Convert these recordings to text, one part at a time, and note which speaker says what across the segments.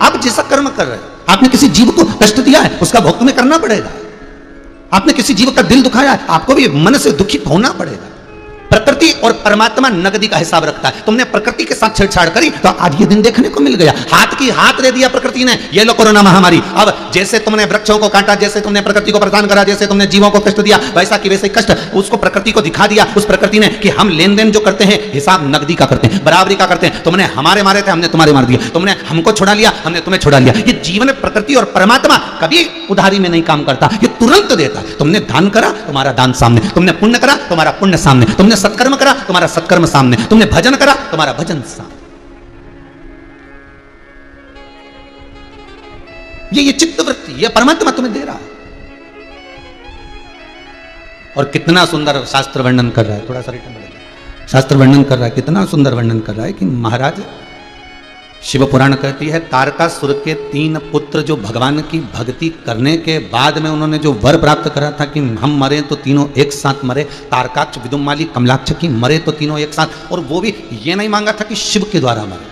Speaker 1: आप जैसा कर्म कर रहे हो, आपने किसी जीव को कष्ट दिया है, उसका भोग तुम्हें करना पड़ेगा। आपने किसी जीव का दिल दुखाया है, आपको भी मन से दुखी होना पड़ेगा। प्रकृति और परमात्मा नगदी का हिसाब रखता है। तुमने प्रकृति के साथ छेड़छाड़ करी तो आज ये दिन देखने को मिल गया। हाथ की हाथ दे दिया प्रकृति ने, ये लो कोरोना महामारी। अब जैसे तुमने वृक्षों को काटा, जैसे तुमने प्रकृति को परेशान करा, जैसे तुमने जीवों को कष्ट दिया, वैसा कि वैसे कष्ट उसको प्रकृति को दिखा दिया। उस प्रकृति ने कि हम लेन देन जो करते हैं हिसाब नगदी का करते हैं, बराबरी का करते हैं। तुमने हमारे मारे थे, हमने तुम्हारे मार दिया, तुमने हमको छुड़ा लिया, हमने तुम्हें छुड़ा लिया। ये जीवन प्रकृति और परमात्मा कभी उधारी में नहीं काम करता, ये तुरंत देता है। तुमने दान करा, तुम्हारा दान सामने, तुमने पुण्य करा, तुम्हारा पुण्य सामने, तुमने सत्कर्म करा, तुम्हारा सत्कर्म सामने, तुमने भजन करा, तुम्हारा भजन सामने। ये चित्तवृत्ति, ये परमात्मा तुम्हें दे रहा है। और कितना सुंदर शास्त्र वर्णन कर रहा है, थोड़ा सा रिटर्न बढ़ेगा। शास्त्र वर्णन कर रहा है, कितना सुंदर वर्णन कर रहा है कि महाराज शिव पुराण कहती है तारकासुर के 3 पुत्र जो भगवान की भक्ति करने के बाद में उन्होंने जो वर प्राप्त करा था कि हम मरे तो तीनों एक साथ मरे, तारकाक्ष, विदुमाली, कमलाक्ष की मरे तो तीनों एक साथ। और वो भी ये नहीं मांगा था कि शिव के द्वारा मरे,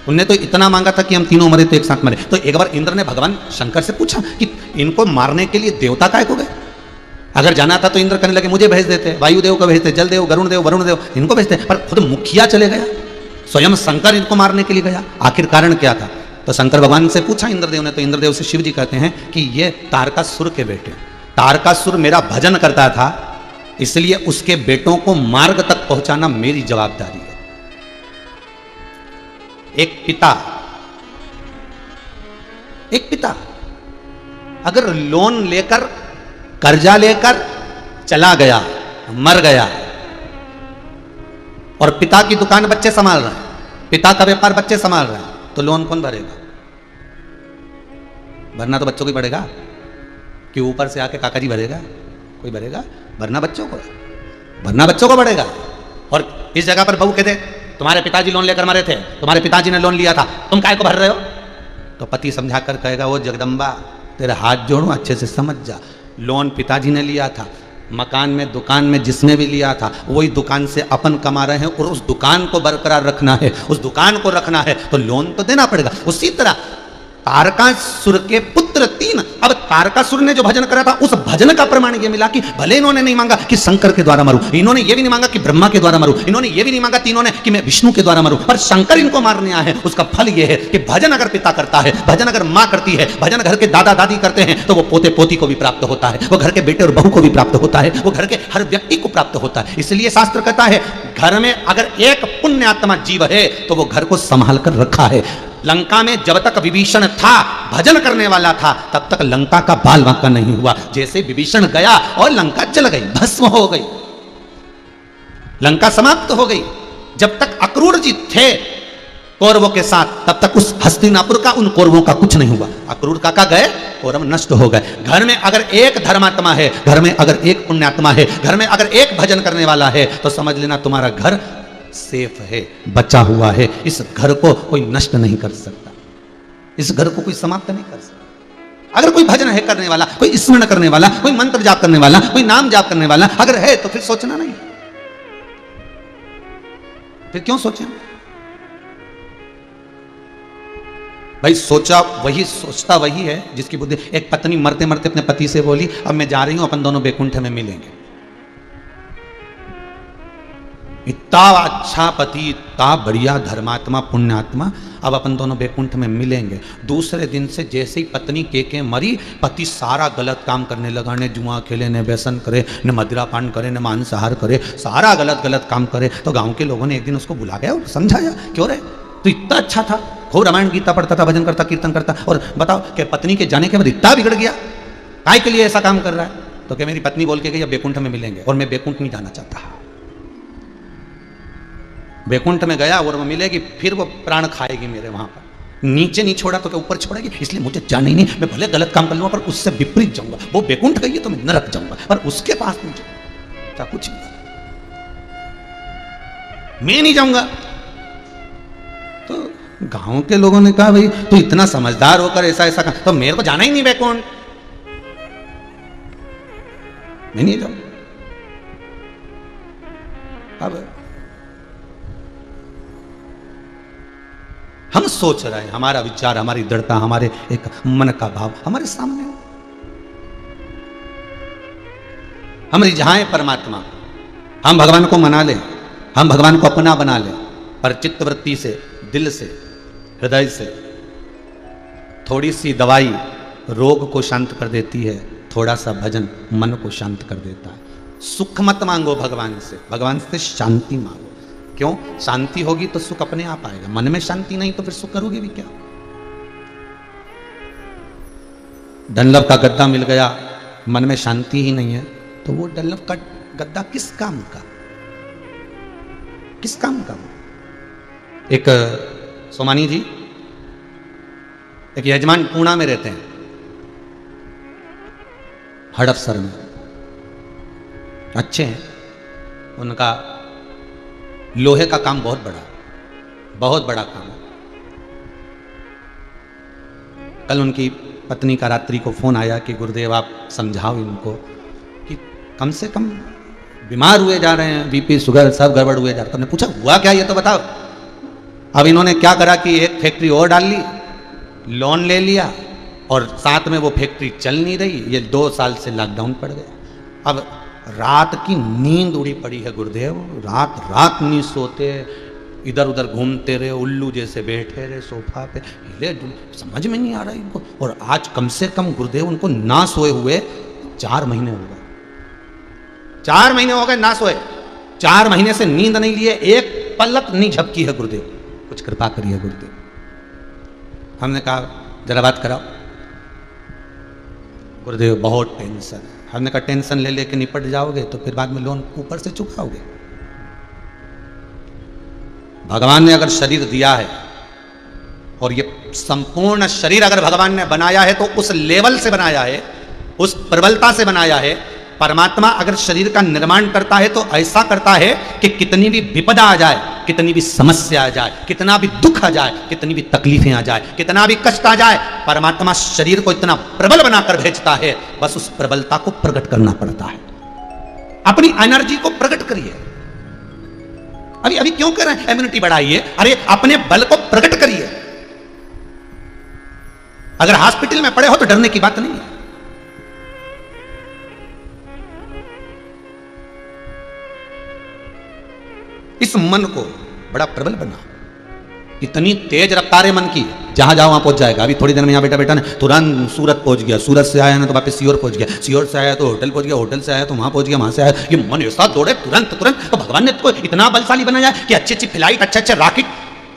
Speaker 1: उनने तो इतना मांगा था कि हम तीनों मरे तो एक साथ मरे। तो एक बार इंद्र ने भगवान शंकर से पूछा कि इनको मारने के लिए देवता काय को गए? अगर जाना था तो इंद्र कहने लगे मुझे भेज देते, वायुदेव को भेजते, जलदेव, गरुण देव, वरुण देव, इनको भेजते, पर खुद मुखिया चले गया, स्वयं शंकर इनको मारने के लिए गया। आखिर कारण क्या था? तो शंकर भगवान से पूछा इंद्रदेव ने, तो इंद्रदेव से शिव जी कहते हैं कि ये तारकासुर के बेटे, तारकासुर मेरा भजन करता था, इसलिए उसके बेटों को मार्ग तक पहुंचाना मेरी जवाबदारी है। एक पिता अगर लोन लेकर, कर्जा लेकर चला गया, मर गया, और पिता की दुकान बच्चे संभाल रहे हैं, पिता का व्यापार बच्चे संभाल रहे हैं, तो लोन कौन भरेगा? भरना तो बच्चों को ही पड़ेगा कि ऊपर से आके काका जी भरेगा? कोई भरेगा? भरना बच्चों को, भरना बच्चों को पड़ेगा। और इस जगह पर बहू कहते तुम्हारे पिताजी लोन लेकर मरे थे, तुम्हारे पिताजी ने लोन लिया था, तुम काय को भर रहे हो? तो पति समझा कर कहेगा वो जगदम्बा तेरे हाथ जोड़ूं, अच्छे से समझ जा, लोन पिताजी ने लिया था, मकान में, दुकान में जिसने भी लिया था वही दुकान से अपन कमा रहे हैं और उस दुकान को बरकरार रखना है, उस दुकान को रखना है तो लोन तो देना पड़ेगा। उसी तरह तारकासुर के पुत्र 3, अब तारकासुर ने जो भजन करा था उस भजन का प्रमाण ये मिला कि भले इन्होंने नहीं मांगा कि शंकर के द्वारा मरूं, इन्होंने ये भी नहीं मांगा कि ब्रह्मा के द्वारा मरूं, इन्होंने ये भी नहीं मांगा तीनों ने कि मैं विष्णु के द्वारा मरूं, पर शंकर इनको मारने आए हैं। उसका फल ये है कि भजन अगर पिता करता है, भजन अगर माँ करती है, भजन घर के दादा दादी करते हैं तो वो पोते पोती को भी प्राप्त होता है, वो घर के बेटे और बहू को भी प्राप्त होता है, वो घर के हर व्यक्ति को प्राप्त होता है। इसलिए शास्त्र कहता है घर में अगर एक पुण्यात्मा जीव है तो वो घर को संभाल कर रखा है। लंका में जब तक विभीषण था, भजन करने वाला था, तब तक लंका का बाल बांका नहीं हुआ। जैसे विभीषण गया और लंका जल गई, भस्म हो गई, लंका समाप्त हो गई। जब तक अक्रूर जी थे कौरवों के साथ, तब तक उस हस्तिनापुर का, उन कौरवों का कुछ नहीं हुआ। अक्रूर काका गए, कौरव नष्ट हो गए। घर में अगर एक धर्मात्मा है, घर में अगर एक पुण्यात्मा है, घर में अगर एक भजन करने वाला है, तो समझ लेना तुम्हारा घर सेफ है, बचा हुआ है। इस घर को कोई नष्ट नहीं कर सकता, इस घर को कोई समाप्त नहीं कर सकता। अगर कोई भजन है करने वाला, कोई स्मरण करने वाला, कोई मंत्र जाप करने वाला, कोई नाम जाप करने वाला अगर है तो फिर सोचना नहीं, फिर क्यों सोचें भाई? सोचता वही है जिसकी बुद्धि। एक पत्नी मरते मरते अपने पति से बोली अब मैं जा रही हूं, अपन दोनों बैकुंठ में मिलेंगे। इतना अच्छा पति, इतना बढ़िया धर्मात्मा, पुण्यात्मा, अब अपन दोनों बैकुंठ में मिलेंगे। दूसरे दिन से जैसे ही पत्नी के मरी, पति सारा गलत काम करने लगा, ने जुआ खेले, ने व्यसन करे, ने मदिरा पान करे, ने मांसाहार करे, सारा गलत काम करे। तो गांव के लोगों ने एक दिन उसको बुलाया और समझाया, क्यों रे तो इतना अच्छा था, खूब रामायण गीता पढ़ता था, भजन करता, कीर्तन करता, और बताओ कि पत्नी के जाने के बाद इतना बिगड़ गया, काय के लिए ऐसा काम कर रहा है? तो क्या मेरी पत्नी बोल के गई अब बैकुंठ में मिलेंगे, और मैं बैकुंठ नहीं जाना चाहता। बैकुंठ में गया और वो मिलेगी, फिर वो प्राण खाएगी मेरे वहां पर। नीचे नहीं छोड़ा तो क्या ऊपर छोड़ेगी? इसलिए मुझे जाना ही नहीं। मैं भले गलत काम कर लूंगा पर उससे विपरीत जाऊंगा। वो बैकुंठ गई है तो मैं नरक जाऊंगा, पर उसके पास नहीं जाऊंगा। क्या कुछ नहीं, मैं नहीं जाऊंगा। तो गांव के लोगों ने कहा भाई तू इतना समझदार होकर ऐसा ऐसा कर, तो मेरे को जाना ही नहीं बैकुंठ, मैं नहीं जाऊंगा। अब हम सोच रहे हैं, हमारा विचार, हमारी दृढ़ता, हमारे एक मन का भाव हमारे सामने हो। हम रिझाएं परमात्मा, हम भगवान को मना लें, हम भगवान को अपना बना लें, पर चित्तवृत्ति से, दिल से, हृदय से। थोड़ी सी दवाई रोग को शांत कर देती है, थोड़ा सा भजन मन को शांत कर देता है। सुख मत मांगो भगवान से शांति मांगो। क्यों? शांति होगी तो सुख अपने आप आएगा। मन में शांति नहीं तो फिर सुख करोगे भी क्या? डनलप का गद्दा मिल गया, मन में शांति ही नहीं है, तो वो डनलप का गद्दा किस काम का? किस काम का? एक सोमानी जी, एक यजमान पूना में रहते हैं, हड़पसर में, अच्छे हैं। उनका लोहे का काम बहुत बड़ा काम है। कल उनकी पत्नी का रात्रि को फोन आया कि गुरुदेव आप समझाओ इनको कि कम से कम बीमार हुए जा रहे हैं, बीपी शुगर सब गड़बड़ हुए जा रहे हैं। हमने पूछा हुआ क्या ये तो बताओ। अब इन्होंने क्या करा कि एक फैक्ट्री और डाल ली, लोन ले लिया, और साथ में वो फैक्ट्री चल नहीं रही। ये 2 साल से लॉकडाउन पड़ गया। अब रात की नींद उड़ी पड़ी है गुरुदेव, रात नहीं सोते, इधर उधर घूमते रहे, उल्लू जैसे बैठे रहे सोफा पे, हिले समझ में नहीं आ रहा इनको। और आज कम से कम गुरुदेव उनको ना सोए हुए 4 महीने हो गए। 4 महीने हो गए ना सोए, 4 महीने से नींद नहीं लिए, एक पलक नहीं झपकी है गुरुदेव, कुछ कृपा करिए गुरुदेव। हमने कहा जरा बात कराओ। गुरुदेव बहुत टेंशन है। हमने कहा टेंशन ले लेके निपट जाओगे तो फिर बाद में लोन ऊपर से चुकाओगे। भगवान ने अगर शरीर दिया है और ये संपूर्ण शरीर अगर भगवान ने बनाया है तो उस लेवल से बनाया है, उस प्रबलता से बनाया है। परमात्मा अगर शरीर का निर्माण करता है तो ऐसा करता है कि कितनी भी विपदा आ जाए, कितनी भी समस्या आ जाए, कितना भी दुख आ जाए, कितनी भी तकलीफें आ जाए, कितना भी कष्ट आ जाए, परमात्मा शरीर को इतना प्रबल बनाकर भेजता है। बस उस प्रबलता को प्रकट करना पड़ता है। अपनी एनर्जी को प्रकट करिए। अभी क्यों कर रहे हैं इम्यूनिटी बढ़ाइए? अरे अपने बल को प्रकट करिए। अगर हॉस्पिटल में पड़े हो तो डरने की बात नहीं है। इस मन को बड़ा प्रबल बना। इतनी तेज रफ्तार है मन की, जहां जाओ वहां पहुंच जाएगा। अभी थोड़ी देर में यहां बेटा ने तुरंत सूरत पहुंच गया, सूरत से आया ना तो वापस सीहोर पहुंच गया, सीहोर से आया तो होटल पहुंच गया, होटल से आया तो वहां पहुंच गया, वहां से आया। ये मन ऐसा दौड़े तुरंत। तो भगवान ने इसको इतना बलशाली बनाया कि अच्छी फ्लाइट, अच्छे रॉकेट,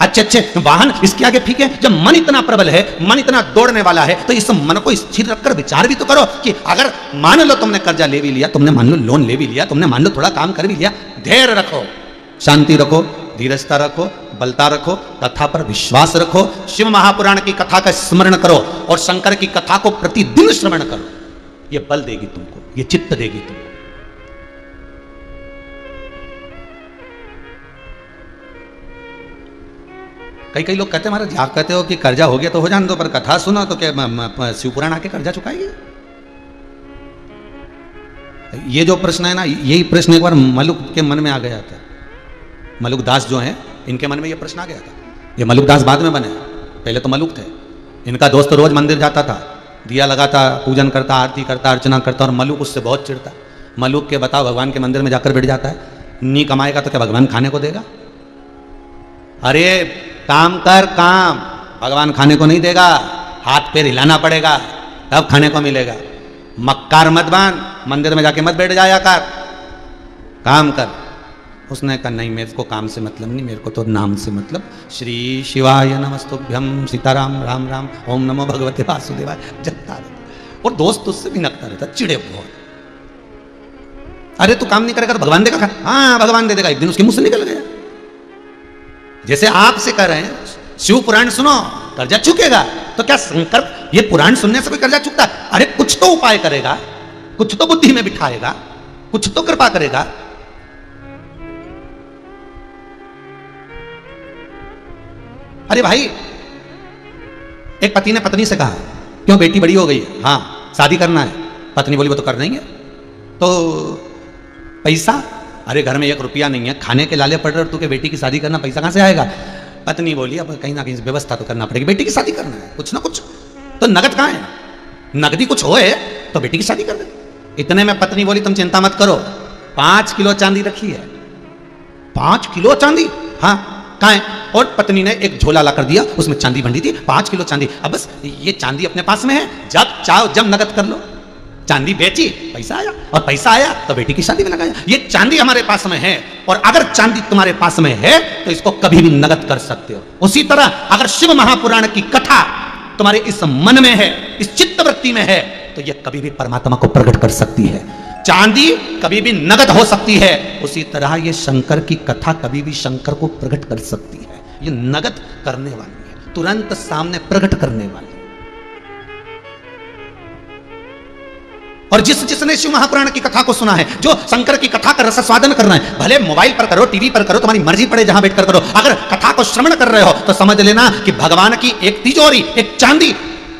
Speaker 1: अच्छे वाहन इसके आगे फीके। जब मन इतना प्रबल है, मन इतना दौड़ने वाला है, तो इस मन को स्थिर रखकर विचार भी तो करो कि अगर मान लो तुमने कर्जा ले भी लिया, तुमने मान लो लोन ले भी लिया, तुमने मान लो थोड़ा काम कर भी लिया, धैर्य रखो, शांति रखो, धीरजता रखो, बलता रखो, कथा पर विश्वास रखो, शिव महापुराण की कथा का स्मरण करो और शंकर की कथा को प्रतिदिन श्रवण करो। ये बल देगी तुमको, ये चित्त देगी तुमको। कई लोग कहते हैं महाराज, आप कहते हो कि कर्जा हो गया तो हो जाने दो, पर कथा सुनो तो क्या शिवपुराण आके कर्जा चुकाएगी? ये जो प्रश्न है ना, यही प्रश्न एक बार मलुक के मन में आ गया था। मलुक दास जो हैं, इनके मन में ये प्रश्न आ गया था। ये मलुक दास बाद में बने, पहले तो मलुक थे। इनका दोस्त रोज मंदिर जाता था, दिया लगाता, पूजन करता, आरती करता, अर्चना करता, और मलुक उससे बहुत चिढ़ता। मलुक के बताओ, भगवान के मंदिर में जाकर बैठ जाता है, नहीं कमाएगा तो क्या भगवान खाने को देगा? अरे काम कर काम, भगवान खाने को नहीं देगा, हाथ पैर हिलाना पड़ेगा तब खाने को मिलेगा। मक्कार मत बांध, मंदिर में जाके मत बैठ जाया कर, काम कर। उसने कहा नहीं, मेरे को काम से मतलब नहीं, मेरे को तो नाम से मतलब। श्री शिवाय नमस्तुभ्यम, सीताराम राम राम, ओम नमो भगवते वासुदेवाय जपता रहता। और दोस्त उससे भी नकता रहता, चिड़े बहुत। अरे तू काम नहीं करेगा तो भगवान देगा? हाँ भगवान दे देगा। एक दिन उसके मुंह से निकल गया। जैसे आपसे कह रहे हैं शिव पुराण सुनो, कर्जा चुकेगा, तो क्या शंकर ये पुराण सुनने से कोई कर्जा चुकता? अरे कुछ तो उपाय करेगा, कुछ तो बुद्धि में बिठाएगा, कुछ तो कृपा करेगा। अरे भाई, एक पति ने पत्नी से कहा, क्यों बेटी बड़ी हो गई है, हाँ शादी करना है। पत्नी बोली वो तो कर देंगे। तो पैसा? अरे घर में 1 रुपया नहीं है, खाने के लाले पड़ रहे, तू के बेटी की शादी करना, पैसा कहां से आएगा? पत्नी बोली अब कहीं ना कहीं व्यवस्था तो करना पड़ेगी, बेटी की शादी करना है, कुछ ना कुछ तो नगद कहाँ है, नगदी कुछ होए तो बेटी की शादी कर दे। इतने में पत्नी बोली तुम चिंता मत करो, 5 किलो चांदी रखी है। 5 किलो चांदी? हाँ कहाँ है? और पत्नी ने एक झोला ला कर दिया, उसमें चांदी बंधी थी, 5 किलो चांदी। अब बस ये चांदी अपने पास में है, जब चाहो जब नगद कर लो। चांदी बेची, पैसा आया, और पैसा आया तो बेटी की शादी में लगाया। ये चांदी हमारे पास में है, और अगर चांदी तुम्हारे पास में है तो इसको कभी भी नगद कर सकते हो। उसी तरह अगर शिव महापुराण की कथा तुम्हारे इस मन में है, इस चित्त वृत्ति में है, तो यह कभी भी परमात्मा को प्रकट कर सकती है। चांदी कभी भी नगद हो सकती है, उसी तरह ये शंकर की कथा कभी भी शंकर को प्रकट कर सकती है। ये नगद करने वाली है, तुरंत सामने प्रकट करने वाली। और जिसने शिव महापुराण की कथा को सुना है, जो शंकर की कथा का रसास्वादन करना है, भले मोबाइल पर करो, टीवी पर करो, तुम्हारी मर्जी पड़े जहां बैठकर करो, अगर कथा को श्रवण कर रहे हो तो समझ लेना कि भगवान की एक तिजोरी, एक चांदी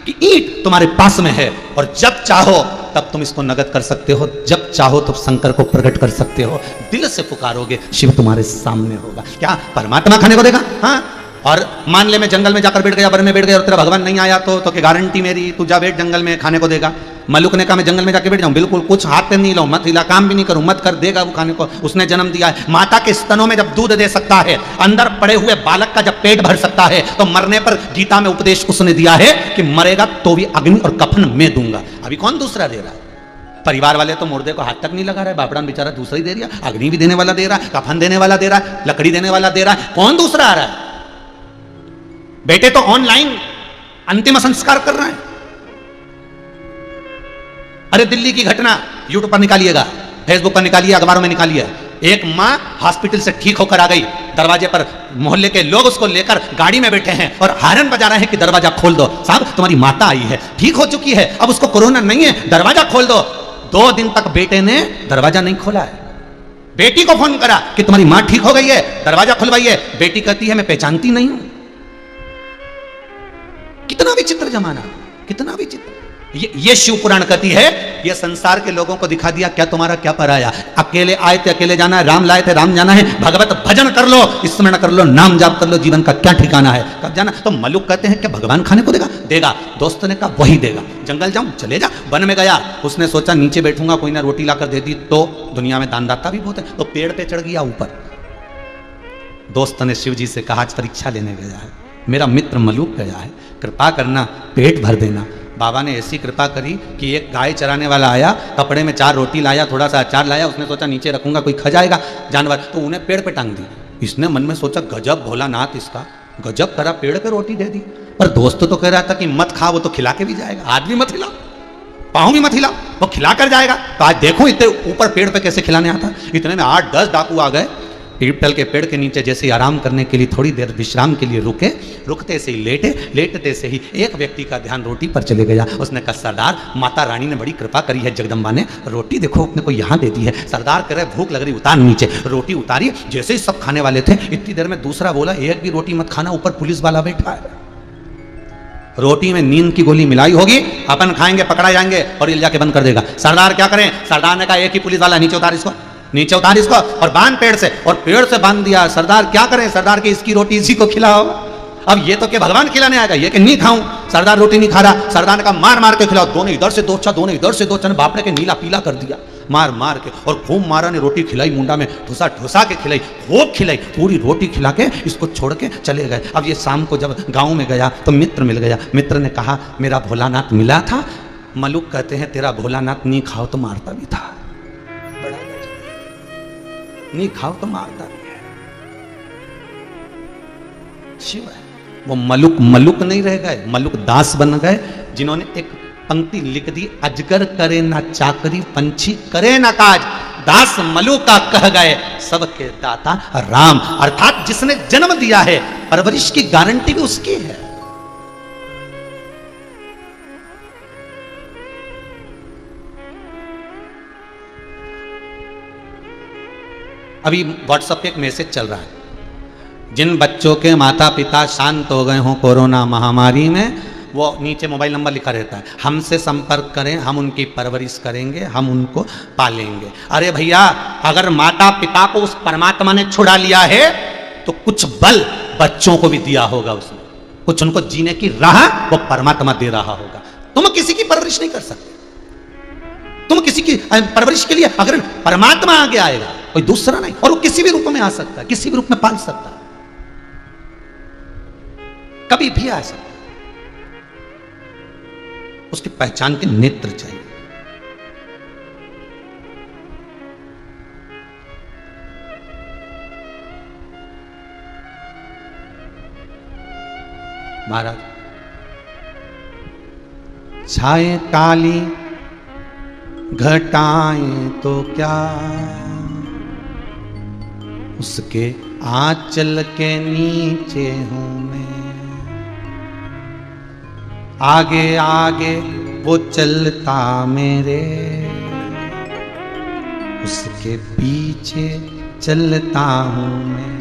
Speaker 1: की ईंट तुम्हारे पास में है, और जब चाहो तब तुम इसको नगद कर सकते हो, जब चाहो तब शंकर को प्रकट कर सकते हो। दिल से पुकारोगे, शिव तुम्हारे सामने होगा। क्या परमात्मा खाने को देगा? हाँ। और मान ले मैं जंगल में जाकर बैठ गया, वन में बैठ गया, और तेरा भगवान नहीं आया तो क्या गारंटी मेरी तू जा बैठ जंगल में, खाने को देगा? मलुक ने कहा मैं जंगल में जाके बैठ जाऊं, बिल्कुल कुछ हाथ पे नहीं लाऊं, मत हिला, काम भी नहीं करूं, मत कर, देगा वो खाने को। उसने जन्म दिया है, माता के स्तनों में जब दूध दे सकता है, अंदर पड़े हुए बालक का जब पेट भर सकता है, तो मरने पर गीता में उपदेश उसने दिया है कि मरेगा तो भी अग्नि और कफन मैं दूंगा। अभी कौन दूसरा दे रहा है? परिवार वाले तो मुर्दे को हाथ तक नहीं लगा रहे, बापड़ान बेचारा दूसरा ही दे रहा, अग्नि भी देने वाला दे रहा है, कफन देने वाला दे रहा है, लकड़ी देने वाला दे रहा है, कौन दूसरा आ रहा है? बेटे तो ऑनलाइन अंतिम संस्कार कर रहे हैं। अरे दिल्ली की घटना यूट्यूब पर निकालिएगा, फेसबुक पर निकालिए, अखबारों में निकालिए। एक मां हॉस्पिटल से ठीक होकर आ गई, दरवाजे पर मोहल्ले के लोग उसको लेकर गाड़ी में बैठे हैं और हारन बजा रहे हैं कि दरवाजा खोल दो, साहब तुम्हारी माता आई है, ठीक हो चुकी है, अब उसको कोरोना नहीं है, दरवाजा खोल दो। 2 दिन तक बेटे ने दरवाजा नहीं खोला है। बेटी को फोन करा कि तुम्हारी मां ठीक हो गई है, दरवाजा खुलवाइए। बेटी कहती है मैं पहचानती नहीं हूं। कितना विचित्र जमाना, कितना विचित्र। ये शिव पुराण कहती है, ये संसार के लोगों को दिखा दिया क्या तुम्हारा क्या पराया। अकेले आए थे अकेले जाना है, राम लाए थे राम जाना है, भगवत भजन कर लो, स्मरण कर लो, नाम जाप कर लो, जीवन का क्या ठिकाना है, कब जाना। तो मलुक कहते हैं क्या भगवान खाने को देगा? देगा। दोस्त ने कहा वही देगा। जंगल जाऊं, चले जा। वन में गया, उसने सोचा नीचे बैठूंगा, कोई ना रोटी लाकर दे दी, तो दुनिया में दानदाता भी बहुत है, तो पेड़ पे चढ़ गया ऊपर। दोस्त ने शिव जी से कहा आज परीक्षा लेने गया है, मेरा मित्र मलुक गया है, कृपा करना पेट भर देना। बाबा ने ऐसी कृपा करी कि एक गाय चराने वाला आया, कपड़े में 4 रोटी लाया, थोड़ा सा अचार लाया, उसने सोचा नीचे रखूंगा कोई खा जाएगा जानवर, तो उन्हें पेड़ पे टांग दी। इसने मन में सोचा गजब भोलानाथ इसका, गजब करा, पेड़ पे रोटी दे दी। पर दोस्त तो कह रहा था कि मत खा, वो तो खिला के भी जाएगा, हाथ भी मत हिला, पाँव भी मत हिला, वो खिला कर जाएगा। तो आज देखो इतने ऊपर पेड़ पे कैसे खिलाने आता। इतने में 8-10 डाकू आ गए, पीपल के पेड़ के नीचे जैसे आराम करने के लिए थोड़ी देर विश्राम के लिए रुके, रुकते से ही लेटे, लेटते से ही एक व्यक्ति का ध्यान रोटी पर चले गया। उसने कहा सरदार माता रानी ने बड़ी कृपा करी है, जगदम्बा ने रोटी देखो अपने को यहाँ दे दी है। सरदार कह रहे भूख लग रही, उतार नीचे। रोटी उतारी, जैसे ही सब खाने वाले थे इतनी देर में दूसरा बोला एक भी रोटी मत खाना, ऊपर पुलिस वाला बैठा है, रोटी में नींद की गोली मिलाई होगी, अपन खाएंगे पकड़ा जाएंगे और ये जाके बंद कर देगा। सरदार क्या करें? सरदार ने कहा एक ही पुलिस वाला, नीचे उतार इसको, नीचे उतार इसको और बांध पेड़ से, और पेड़ से बांध दिया। सरदार क्या करें? सरदार की इसकी रोटी इसी को खिलाओ। अब ये तो क्या भगवान खिलाने आएगा, ये कि नहीं खाऊं। सरदार रोटी नहीं खा रहा, सरदार ने कहा मार मार के खिलाओ, दोनों इधर से दो अच्छा, दोनों इधर से दो अच्छा, बापड़े के नीला पीला कर दिया मार मार के, और खूब मारा ने रोटी खिलाई, मुंडा में ठुसा ठुसा के खिलाई, खूब खिलाई, पूरी रोटी खिला के इसको छोड़ के चले गए। अब ये शाम को जब गाँव में गया तो मित्र मिल गया, मित्र ने कहा मेरा भोलानाथ मिला था। मलुक कहते हैं तेरा भोलानाथ नहीं खाओ तो मारता भी था, नहीं खाओ तो मारता भी है, शिव है वो। मलुक मलुक नहीं रह गए, मलुक दास बन गए, जिन्होंने एक पंक्ति लिख दी, अजगर करे ना चाकरी, पंछी करे ना काज, दास मलुका कह गए सबके दाता राम। अर्थात जिसने जन्म दिया है परवरिश की गारंटी भी उसकी है। अभी व्हाट्सएप पे एक मैसेज चल रहा है, जिन बच्चों के माता पिता शांत हो गए हों कोरोना महामारी में, वो नीचे मोबाइल नंबर लिखा रहता है, हमसे संपर्क करें, हम उनकी परवरिश करेंगे, हम उनको पालेंगे। अरे भैया अगर माता पिता को उस परमात्मा ने छुड़ा लिया है तो कुछ बल बच्चों को भी दिया होगा उसने, कुछ उनको जीने की राह वो परमात्मा दे रहा होगा। तुम किसी की परवरिश नहीं कर सकते। तुम किसी की परवरिश के लिए अगर परमात्मा आगे आएगा, कोई दूसरा नहीं, और वो किसी भी रूप में आ सकता है, किसी भी रूप में पाल सकता है, कभी भी आ सकता है। उसकी पहचान के नेत्र चाहिए। महाराज, छाए काली घटाएं तो क्या, उसके आंचल के नीचे हूं मैं, आगे आगे वो चलता मेरे, उसके पीछे चलता हूं मैं,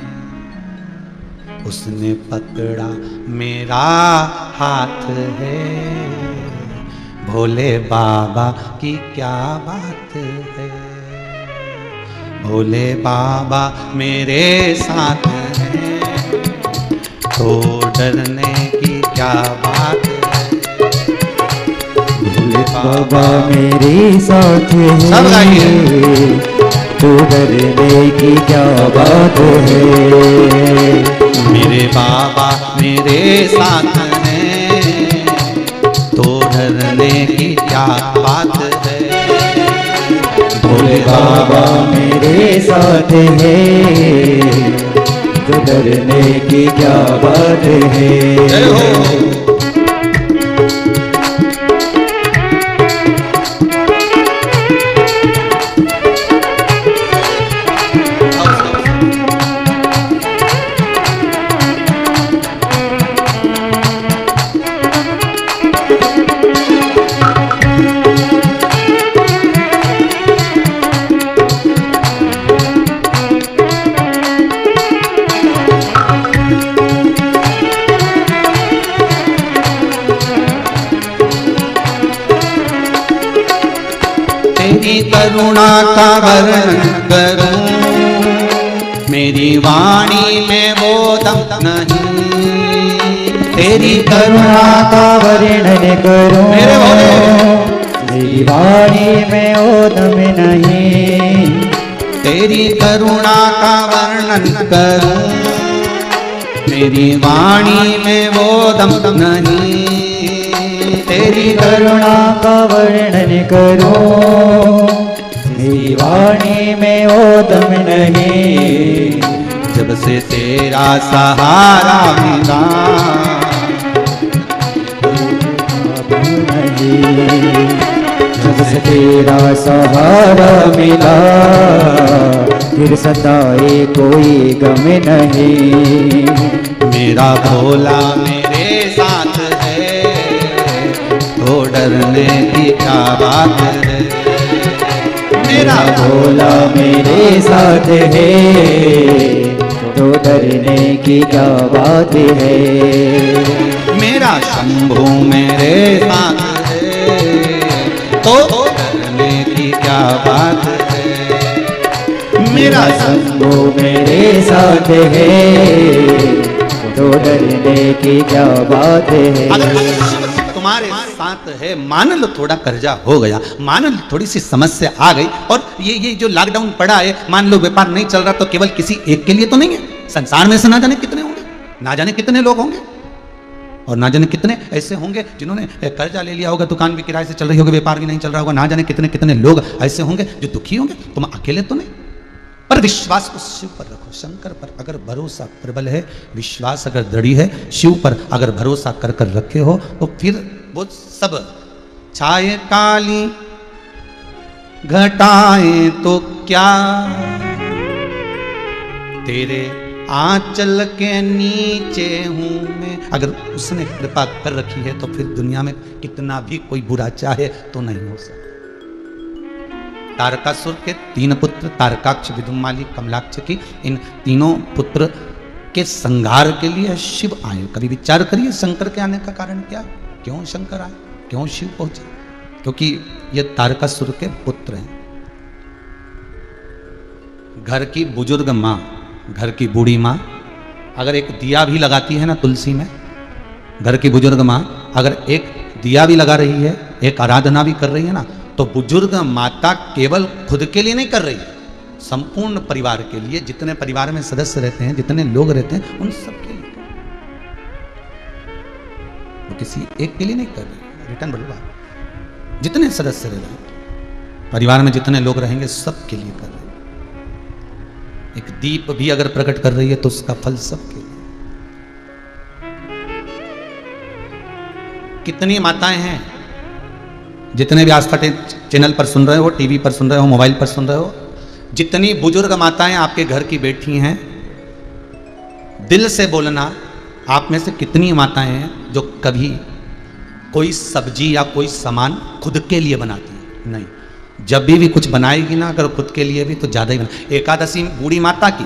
Speaker 1: उसने पकड़ा मेरा हाथ है, भोले बाबा की क्या बात है, भोले बाबा मेरे साथ हैं, तो डरने की क्या बात है,
Speaker 2: भोले बाबा मेरे साथ हैं,
Speaker 1: सब गाइए,
Speaker 2: तो डरने की क्या बात है,
Speaker 1: मेरे बाबा मेरे साथ हैं, तो डरने की क्या बात है,
Speaker 2: भोले बाबा मेरे साथ हैं, तो डरने की क्या बात है।
Speaker 1: जय हो। करुणा का वर्णन करूं, मेरी वाणी में वो दम नहीं, तेरी
Speaker 2: करुणा का वर्णन करूं,
Speaker 1: मेरे भोले,
Speaker 2: मेरी वाणी में वो दम नहीं,
Speaker 1: तेरी करुणा का वर्णन करूं, मेरी वाणी में वो दम नहीं, तेरी
Speaker 2: करुणा का वर्णन करो, मेरी वाणी में वो दम नहीं,
Speaker 1: जब से तेरा सहारा मिला,
Speaker 2: जब से तेरा सहारा मिला, फिर सताए कोई गम नहीं,
Speaker 1: मेरा भोला मेरे साथ है, तो डरने की क्या बात है,
Speaker 2: मेरा भोला मेरे साथ है, तो डरने की क्या बात है,
Speaker 1: मेरा शंभू मेरे साथ है, तो डरने की क्या बात है, मेरा
Speaker 2: शंभू मेरे साथ है, तो डरने की क्या बात है।
Speaker 1: अगर तुम्हारे साथ है, मान लो थोड़ा कर्जा हो गया, मान लो थोड़ी सी समस्या आ गई, और ये जो लॉकडाउन पड़ा है, मान लो व्यापार नहीं चल रहा, तो केवल किसी एक के लिए तो नहीं है, संसार में से ना जाने कितने होंगे, ना जाने कितने लोग होंगे, और ना जाने कितने ऐसे होंगे जिन्होंने कर्जा ले लिया होगा, दुकान भी किराए से चल रही होगी, व्यापार भी नहीं चल रहा होगा, ना जाने कितने कितने लोग ऐसे होंगे जो दुखी होंगे। तुम अकेले तो नहीं, पर विश्वास उस शिव पर रखो, शंकर पर अगर भरोसा प्रबल है, विश्वास अगर दृढ़ है, शिव पर अगर भरोसा कर कर रखे हो, तो फिर वो सब छाए काली घटाएं तो क्या, तेरे आंचल के नीचे हूं मैं। अगर उसने कृपा कर रखी है तो फिर दुनिया में कितना भी कोई बुरा चाहे तो नहीं हो सकता। तारकासुर के 3 पुत्र, तारकाक्ष, विदुमाली, कमलाक्ष की, इन तीनों पुत्र के संहार के लिए शिव आए। कभी विचार करिए शंकर के आने का कारण क्या है? क्यों शंकर आए, क्यों शिव पहुंचे? क्योंकि ये तारकासुर के पुत्र हैं। घर की बुजुर्ग माँ, घर की बूढ़ी माँ अगर एक दिया भी लगाती है ना तुलसी में, घर की बुजुर्ग माँ अगर एक दिया भी लगा रही है, एक आराधना भी कर रही है ना, तो बुजुर्ग माता केवल खुद के लिए नहीं कर रही, संपूर्ण परिवार के लिए, जितने परिवार में सदस्य रहते हैं, जितने लोग रहते हैं, उन सब के लिए। वो किसी एक के लिए नहीं कर रही। रिटर्न बोलो बात, जितने सदस्य रह रहे हैं परिवार में, जितने लोग रहेंगे, सब के लिए कर रही है। एक दीप भी अगर प्रकट कर रही है तो उसका फल सबके लिए। कितनी माताएं हैं, जितने भी आस्था चैनल पर सुन रहे हो, टीवी पर सुन रहे हो, मोबाइल पर सुन रहे हो, जितनी बुजुर्ग माताएं आपके घर की बैठी हैं, दिल से बोलना, आप में से कितनी माताएं हैं जो कभी कोई सब्जी या कोई सामान खुद के लिए बनाती हैं? नहीं। जब भी कुछ बनाएगी ना, अगर खुद के लिए भी, तो ज़्यादा ही बना। एकादशी बूढ़ी माता की,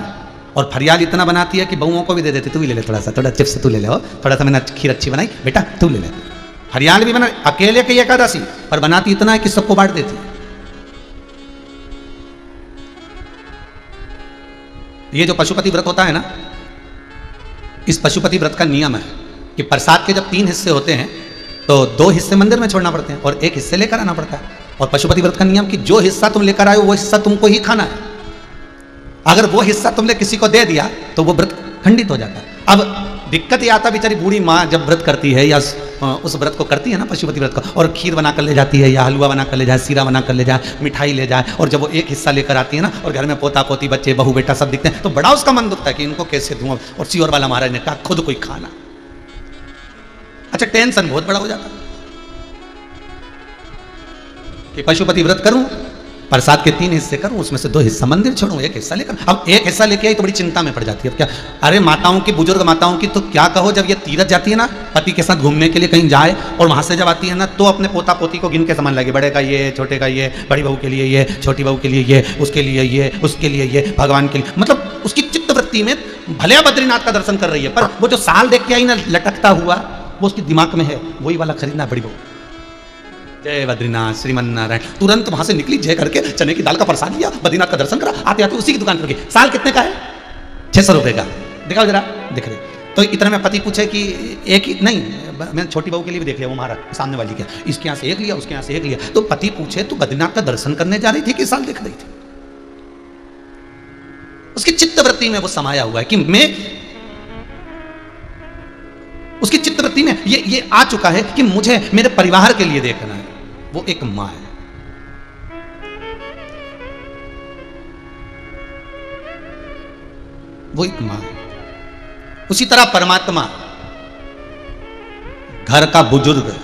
Speaker 1: और फरियाद इतना बनाती है कि बहुओं को भी दे देती, तू भी ले ले थोड़ा सा, थोड़ा चिप्स तू ले ले, हो थोड़ा सा, मैंने खीर अच्छी बनाई बेटा तू ले ले। फरियाद भी बना, अकेले की एकादशी पर बनाती इतना है कि सबको बांट देती है। ये जो पशुपति व्रत होता है ना, इस पशुपति व्रत का नियम है कि प्रसाद के जब 3 हिस्से होते हैं तो 2 हिस्से मंदिर में छोड़ना पड़ते हैं और 1 हिस्से लेकर आना पड़ता है। और पशुपति व्रत का नियम कि जो हिस्सा तुम लेकर आए हो वो हिस्सा तुमको ही खाना है। अगर वो हिस्सा तुमने किसी को दे दिया तो वो व्रत खंडित हो जाता है। अब दिक्कत ये आता, बेचारी बूढ़ी माँ जब व्रत करती है या उस व्रत को करती है ना, पशुपति व्रत को, और खीर बना कर ले जाती है या हलवा बना कर ले जाए, सीरा बना कर ले जाए, मिठाई ले जाए, और जब वो एक हिस्सा लेकर आती है ना, और घर में पोता पोती बच्चे बहू बेटा सब दिखते हैं, तो बड़ा उसका मन दुखता है कि इनको कैसे दूं। और सियोर वाला महाराज ने कहा खुद कोई खाना। अच्छा, टेंशन बहुत बड़ा हो जाता कि पशुपति व्रत करूं, प्रसाद के 3 हिस्से करूं, उसमें से 2 हिस्सा मंदिर छोड़ूं, 1 हिस्सा लेकर। अब 1 हिस्सा लेके आई तो बड़ी चिंता में पड़ जाती है। अब क्या, अरे माताओं की, बुजुर्ग माताओं की तो क्या कहो, जब ये तीरथ जाती है ना, पति के साथ घूमने के लिए कहीं जाए, और वहां से जब आती है ना, तो अपने पोता पोती को गिन के सामान लगे, बड़े का ये, छोटे का ये, बड़ी बहू के लिए ये, छोटी बहू के लिए ये, उसके लिए ये, उसके लिए ये, भगवान के लिए, मतलब उसकी चित्तवृत्ति में भले बद्रीनाथ का दर्शन कर रही है, पर वो जो साल देख के आई ना लटकता हुआ, वो उसकी दिमाग में है, वही वाला खरीदना बड़ी बहू। जय बद्रीनाथ श्रीमन नारायण, तुरंत वहां से निकली, जय करके चने की दाल का प्रसाद लिया, बद्रीनाथ का दर्शन करा, आते आते उसी की दुकान पर गई। साल कितने का है? 600 रुपए का। दिखाओ जरा, दिख रहे। तो इतने में पति पूछे कि एक ही नहीं, मैंने छोटी बहू के लिए भी देख लिया, वो महाराज सामने वाली क्या, इसके यहाँ से 1 लिया, उसके यहाँ से 1 लिया। तो पति पूछे तू बद्रीनाथ का दर्शन करने जा रही थी कि साल देख रही थी? उसकी चित्तवृत्ति में वो समाया हुआ है कि मैं, उसकी चित्तवृत्ति में ये आ चुका है कि मुझे मेरे परिवार के लिए देखना है। वो एक मां है। वो एक मां है। उसी तरह परमात्मा घर का बुजुर्ग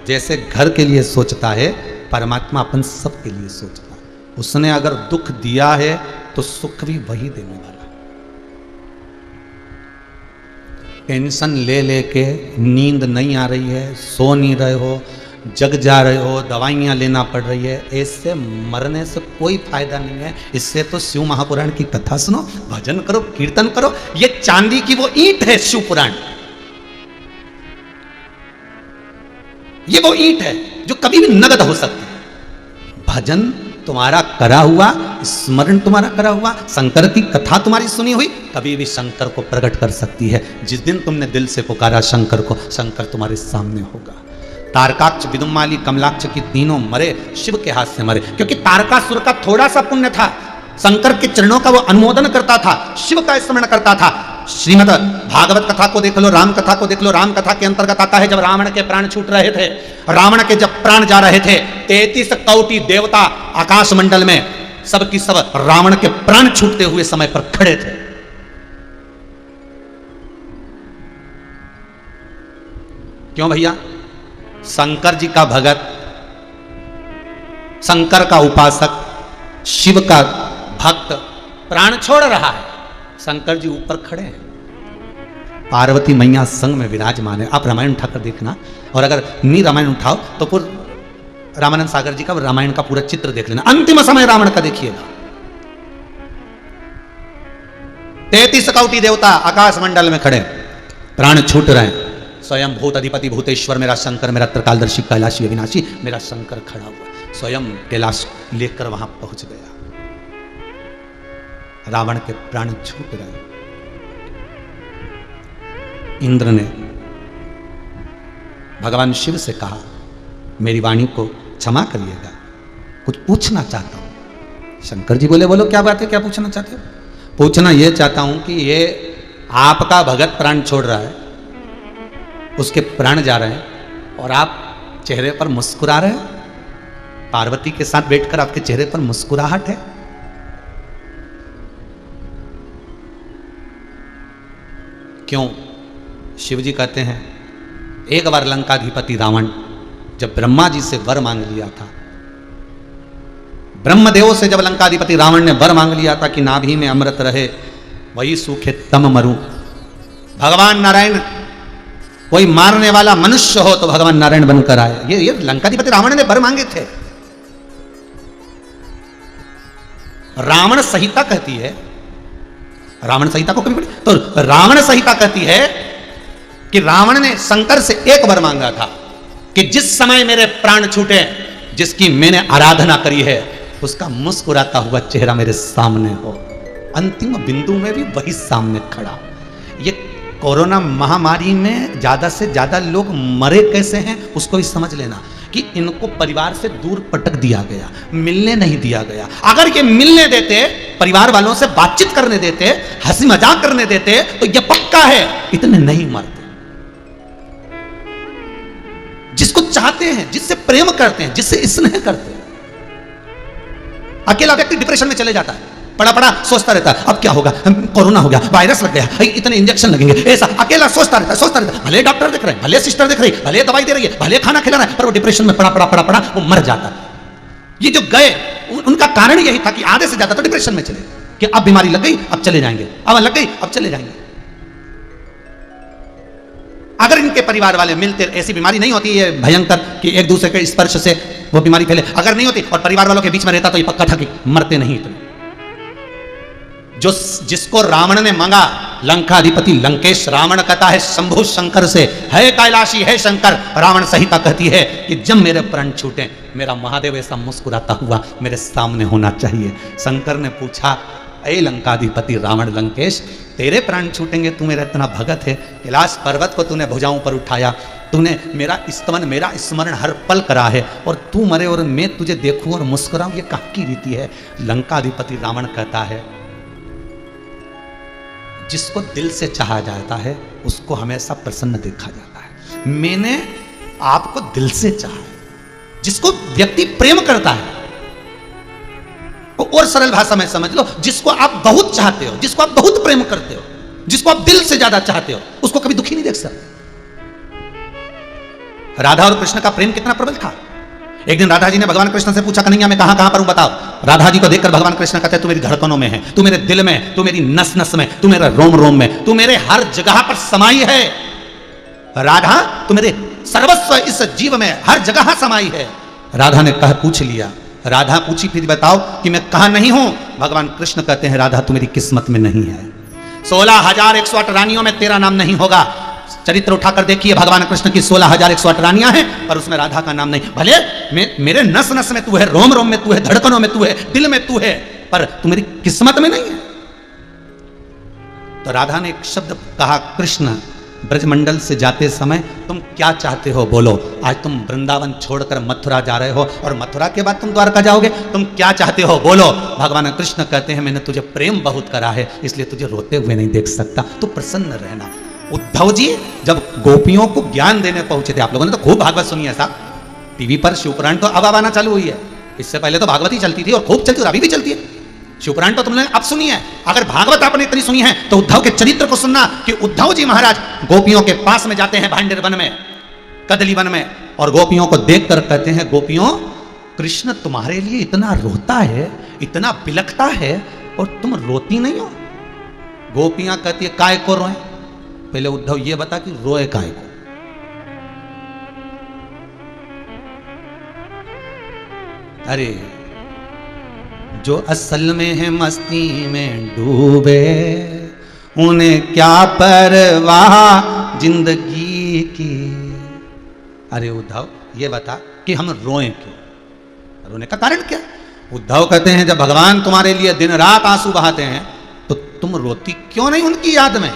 Speaker 1: जैसे घर के लिए सोचता है, परमात्मा अपन सब के लिए सोचता है। उसने अगर दुख दिया है तो सुख भी वही देने वाला। टेंशन ले लेके नींद नहीं आ रही है, सो नहीं रहे हो, जग जा रहे हो, दवाइयाँ लेना पड़ रही है, ऐसे मरने से कोई फायदा नहीं है। इससे तो शिव महापुराण की कथा सुनो, भजन करो, कीर्तन करो। ये चांदी की वो ईंट है शिव पुराण, ये वो ईंट है जो कभी भी नगद हो सकती है। भजन तुम्हारा करा हुआ, स्मरण तुम्हारा करा हुआ, शंकर की कथा तुम्हारी सुनी हुई, कभी भी शंकर को प्रकट कर सकती है। जिस दिन तुमने दिल से पुकारा शंकर को, शंकर तुम्हारे सामने होगा। तारकाक्ष, विदुमाली, कमलाक्ष की तीनों मरे, शिव के हाथ से मरे, क्योंकि तारकासुर का थोड़ा सा पुण्य था, शंकर के चरणों का वो अनुमोदन करता था, शिव का स्मरण करता था। श्रीमद् भागवत कथा को देख लो, राम कथा को देख लो। राम कथा के अंतर्गत आता है जब रावण के प्राण छूट रहे थे, रावण के जब प्राण जा रहे थे, 33 कोटि देवता आकाश मंडल में सब की सब रावण के प्राण छूटते हुए समय पर खड़े थे। क्यों भैया? शंकर जी का भगत, शंकर का उपासक, शिव का भक्त प्राण छोड़ रहा है, शंकर जी ऊपर खड़े हैं, पार्वती मैया संग में विराजमान है। आप रामायण उठाकर देखना, और अगर नहीं रामायण उठाओ तो पूरा रामानंद सागर जी का रामायण का पूरा चित्र देख लेना, अंतिम समय रावण का देखिएगा। 33 कोटि देवता आकाश मंडल में खड़े, प्राण छूट रहे हैं। स्वयं भूत अधिपति भूतेश्वर मेरा शंकर, मेरा त्रिकालदर्शी कैलाशी अविनाशी मेरा शंकर खड़ा हुआ, स्वयं कैलाश लेकर वहां पहुंच गया। रावण के प्राण छूट रहे, इंद्र ने भगवान शिव से कहा, मेरी वाणी को क्षमा करिएगा, कुछ पूछना चाहता हूं। शंकर जी बोले, बोलो क्या बात है, क्या पूछना चाहते हो? पूछना यह चाहता हूं कि ये आपका भगत प्राण छोड़ रहा है, उसके प्राण जा रहे हैं और आप चेहरे पर मुस्कुरा रहे हैं, पार्वती के साथ बैठकर आपके चेहरे पर मुस्कुराहट है। क्यों? शिव जी कहते हैं, एक बार लंकाधिपति रावण जब ब्रह्मा जी से वर मांग लिया था, ब्रह्मदेव से जब लंकाधिपति रावण ने वर मांग लिया था कि नाभि में अमृत रहे, वही सूखे तम मरूं। भगवान नारायण कोई मारने वाला मनुष्य हो तो भगवान नारायण बनकर आए। ये लंकाधिपति रावण ने वर मांगे थे। रावण संहिता कहती है, रावण संहिता को कभी पढ़ी तो रावण संहिता कहती है कि रावण ने शंकर से एक वर मांगा था कि जिस समय मेरे प्राण छूटे, जिसकी मैंने आराधना करी है, उसका मुस्कुराता हुआ चेहरा मेरे सामने हो। अंतिम बिंदु में भी वही सामने खड़ा। ये कोरोना महामारी में ज्यादा से ज्यादा लोग मरे कैसे हैं उसको भी समझ लेना कि इनको परिवार से दूर पटक दिया गया, मिलने नहीं दिया गया। अगर ये मिलने देते, परिवार वालों से बातचीत करने देते, हंसी मजाक करने देते, तो ये पक्का है इतने नहीं मरते। जिसको चाहते हैं, जिससे प्रेम करते हैं, जिससे स्नेह करते हैं, अकेला व्यक्ति डिप्रेशन में चले जाता है, पड़ा पड़ा सोचता रहता है अब क्या होगा, कोरोना हो गया, वायरस लग गया, इतने इंजेक्शन लगेंगे, ऐसा अकेला सोचता रहता है। भले डॉक्टर देख रहे हैं, भले सिस्टर देख रही है, भले दवाई दे रही है, भले खाना खिला रहा है, पर वो डिप्रेशन में पड़ा वो मर जाता है। ये जो गए उनका कारण यही था कि आधे से ज्यादा तो डिप्रेशन में चले कि अब बीमारी लग गई अब चले जाएंगे, अब लग गई अब चले जाएंगे। अगर इनके परिवार वाले मिलते, ऐसी बीमारी नहीं होती है भयंकर कि एक दूसरे के स्पर्श से वो बीमारी फैले, अगर नहीं होती और परिवार वालों के बीच में रहता तो ये पक्का था कि मरते नहीं इतने। जिसको रावण ने मांगा, लंकाधिपति लंकेश, रावण कहता है शंभु शंकर से, है कैलाशी है शंकर। रावण संहिता कहती है कि जब मेरे प्राण छूटे, मेरा महादेव ऐसा मुस्कुराता हुआ मेरे सामने होना चाहिए। शंकर ने पूछा, ऐ लंकाधिपति रावण लंकेश, तेरे प्राण छूटेंगे, तू मेरा इतना भगत है, कैलाश पर्वत को तूने भुजाओं पर उठाया, तूने मेरा स्तमन, मेरा स्मरण हर पल करा है, और तू मरे और मैं तुझे देखूं और मुस्कुराऊं, ये कहाँ की रीति है? लंकाधिपति रावण कहता है, जिसको दिल से चाहा जाता है उसको हमेशा प्रसन्न देखा जाता है। मैंने आपको दिल से चाहा है। जिसको व्यक्ति प्रेम करता है, और सरल भाषा में समझ लो, जिसको आप बहुत चाहते हो, जिसको आप बहुत प्रेम करते हो, जिसको आप दिल से ज्यादा चाहते हो, उसको कभी दुखी नहीं देख सकते। राधा और कृष्ण का प्रेम कितना प्रबल था। एक दिन राधा जी ने भगवान कृष्ण से पूछा, कन्हैया मैं कहां कहां पर हूं बताओ। राधा जी को देखकर भगवान कृष्ण कहते हैं, तू मेरी धड़कनों में है, तू मेरे दिल में, तू मेरी नस नस में, तू मेरे रोम रोम में, तू मेरे हर जगह पर समाई है। राधा तू मेरे सर्वस्व इस जीव में हर जगह समाई है। राधा ने कहा, पूछ लिया। राधा पूछी, फिर बताओ कि मैं कहां नहीं हूं। भगवान कृष्ण कहते हैं, राधा तू मेरी किस्मत में नहीं है। 16,108 रानियों में तेरा नाम नहीं होगा। चरित्र उठाकर देखिए, भगवान कृष्ण की 16,108 रानियां हैं, पर उसमें राधा का नाम नहीं। भले मेरे नस नस में तू है, रोम रोम में तू है, धड़कनों में तू है, दिल में तू है, पर तू मेरी किस्मत में नहीं है। तो राधा ने एक शब्द कहा, कृष्ण ब्रजमंडल से जाते समय तुम क्या चाहते हो बोलो। आज तुम वृंदावन छोड़कर मथुरा जा रहे हो और मथुरा के बाद तुम द्वारका जाओगे, तुम क्या चाहते हो बोलो। भगवान कृष्ण कहते हैं, मैंने तुझे प्रेम बहुत करा है, इसलिए तुझे रोते हुए नहीं देख सकता, तू प्रसन्न रहना। उद्धव जी जब गोपियों को ज्ञान देने पहुंचे थे, आप लोगों ने तो खूब भागवत सुनी है साहब, टीवी पर शिवपुराण तो अब आना चालू हुई है, इससे पहले तो भागवत ही चलती थी और खूब चलती, और अभी भी चलती है। शिवपुराण तो तुमने अब सुनी है, अगर भागवत आपने इतनी सुनी है तो उद्धव के चरित्र को सुनना कि उद्धव जी महाराज गोपियों के पास में जाते हैं, भांडेर वन में, कदली वन में, और गोपियों को देखकर कहते हैं, गोपियों कृष्ण तुम्हारे लिए इतना रोता है, इतना बिलखता है, और तुम रोती नहीं हो। गोपियां कहती है, काय को रोए। पहले उद्धव ये बता कि रोए काय को। अरे जो असल में है मस्ती में डूबे, उन्हें क्या परवाह जिंदगी की। अरे उद्धव ये बता कि हम रोएं क्यों, रोने का कारण क्या। उद्धव कहते हैं, जब भगवान तुम्हारे लिए दिन रात आंसू बहाते हैं तो तुम रोती क्यों नहीं उनकी याद में।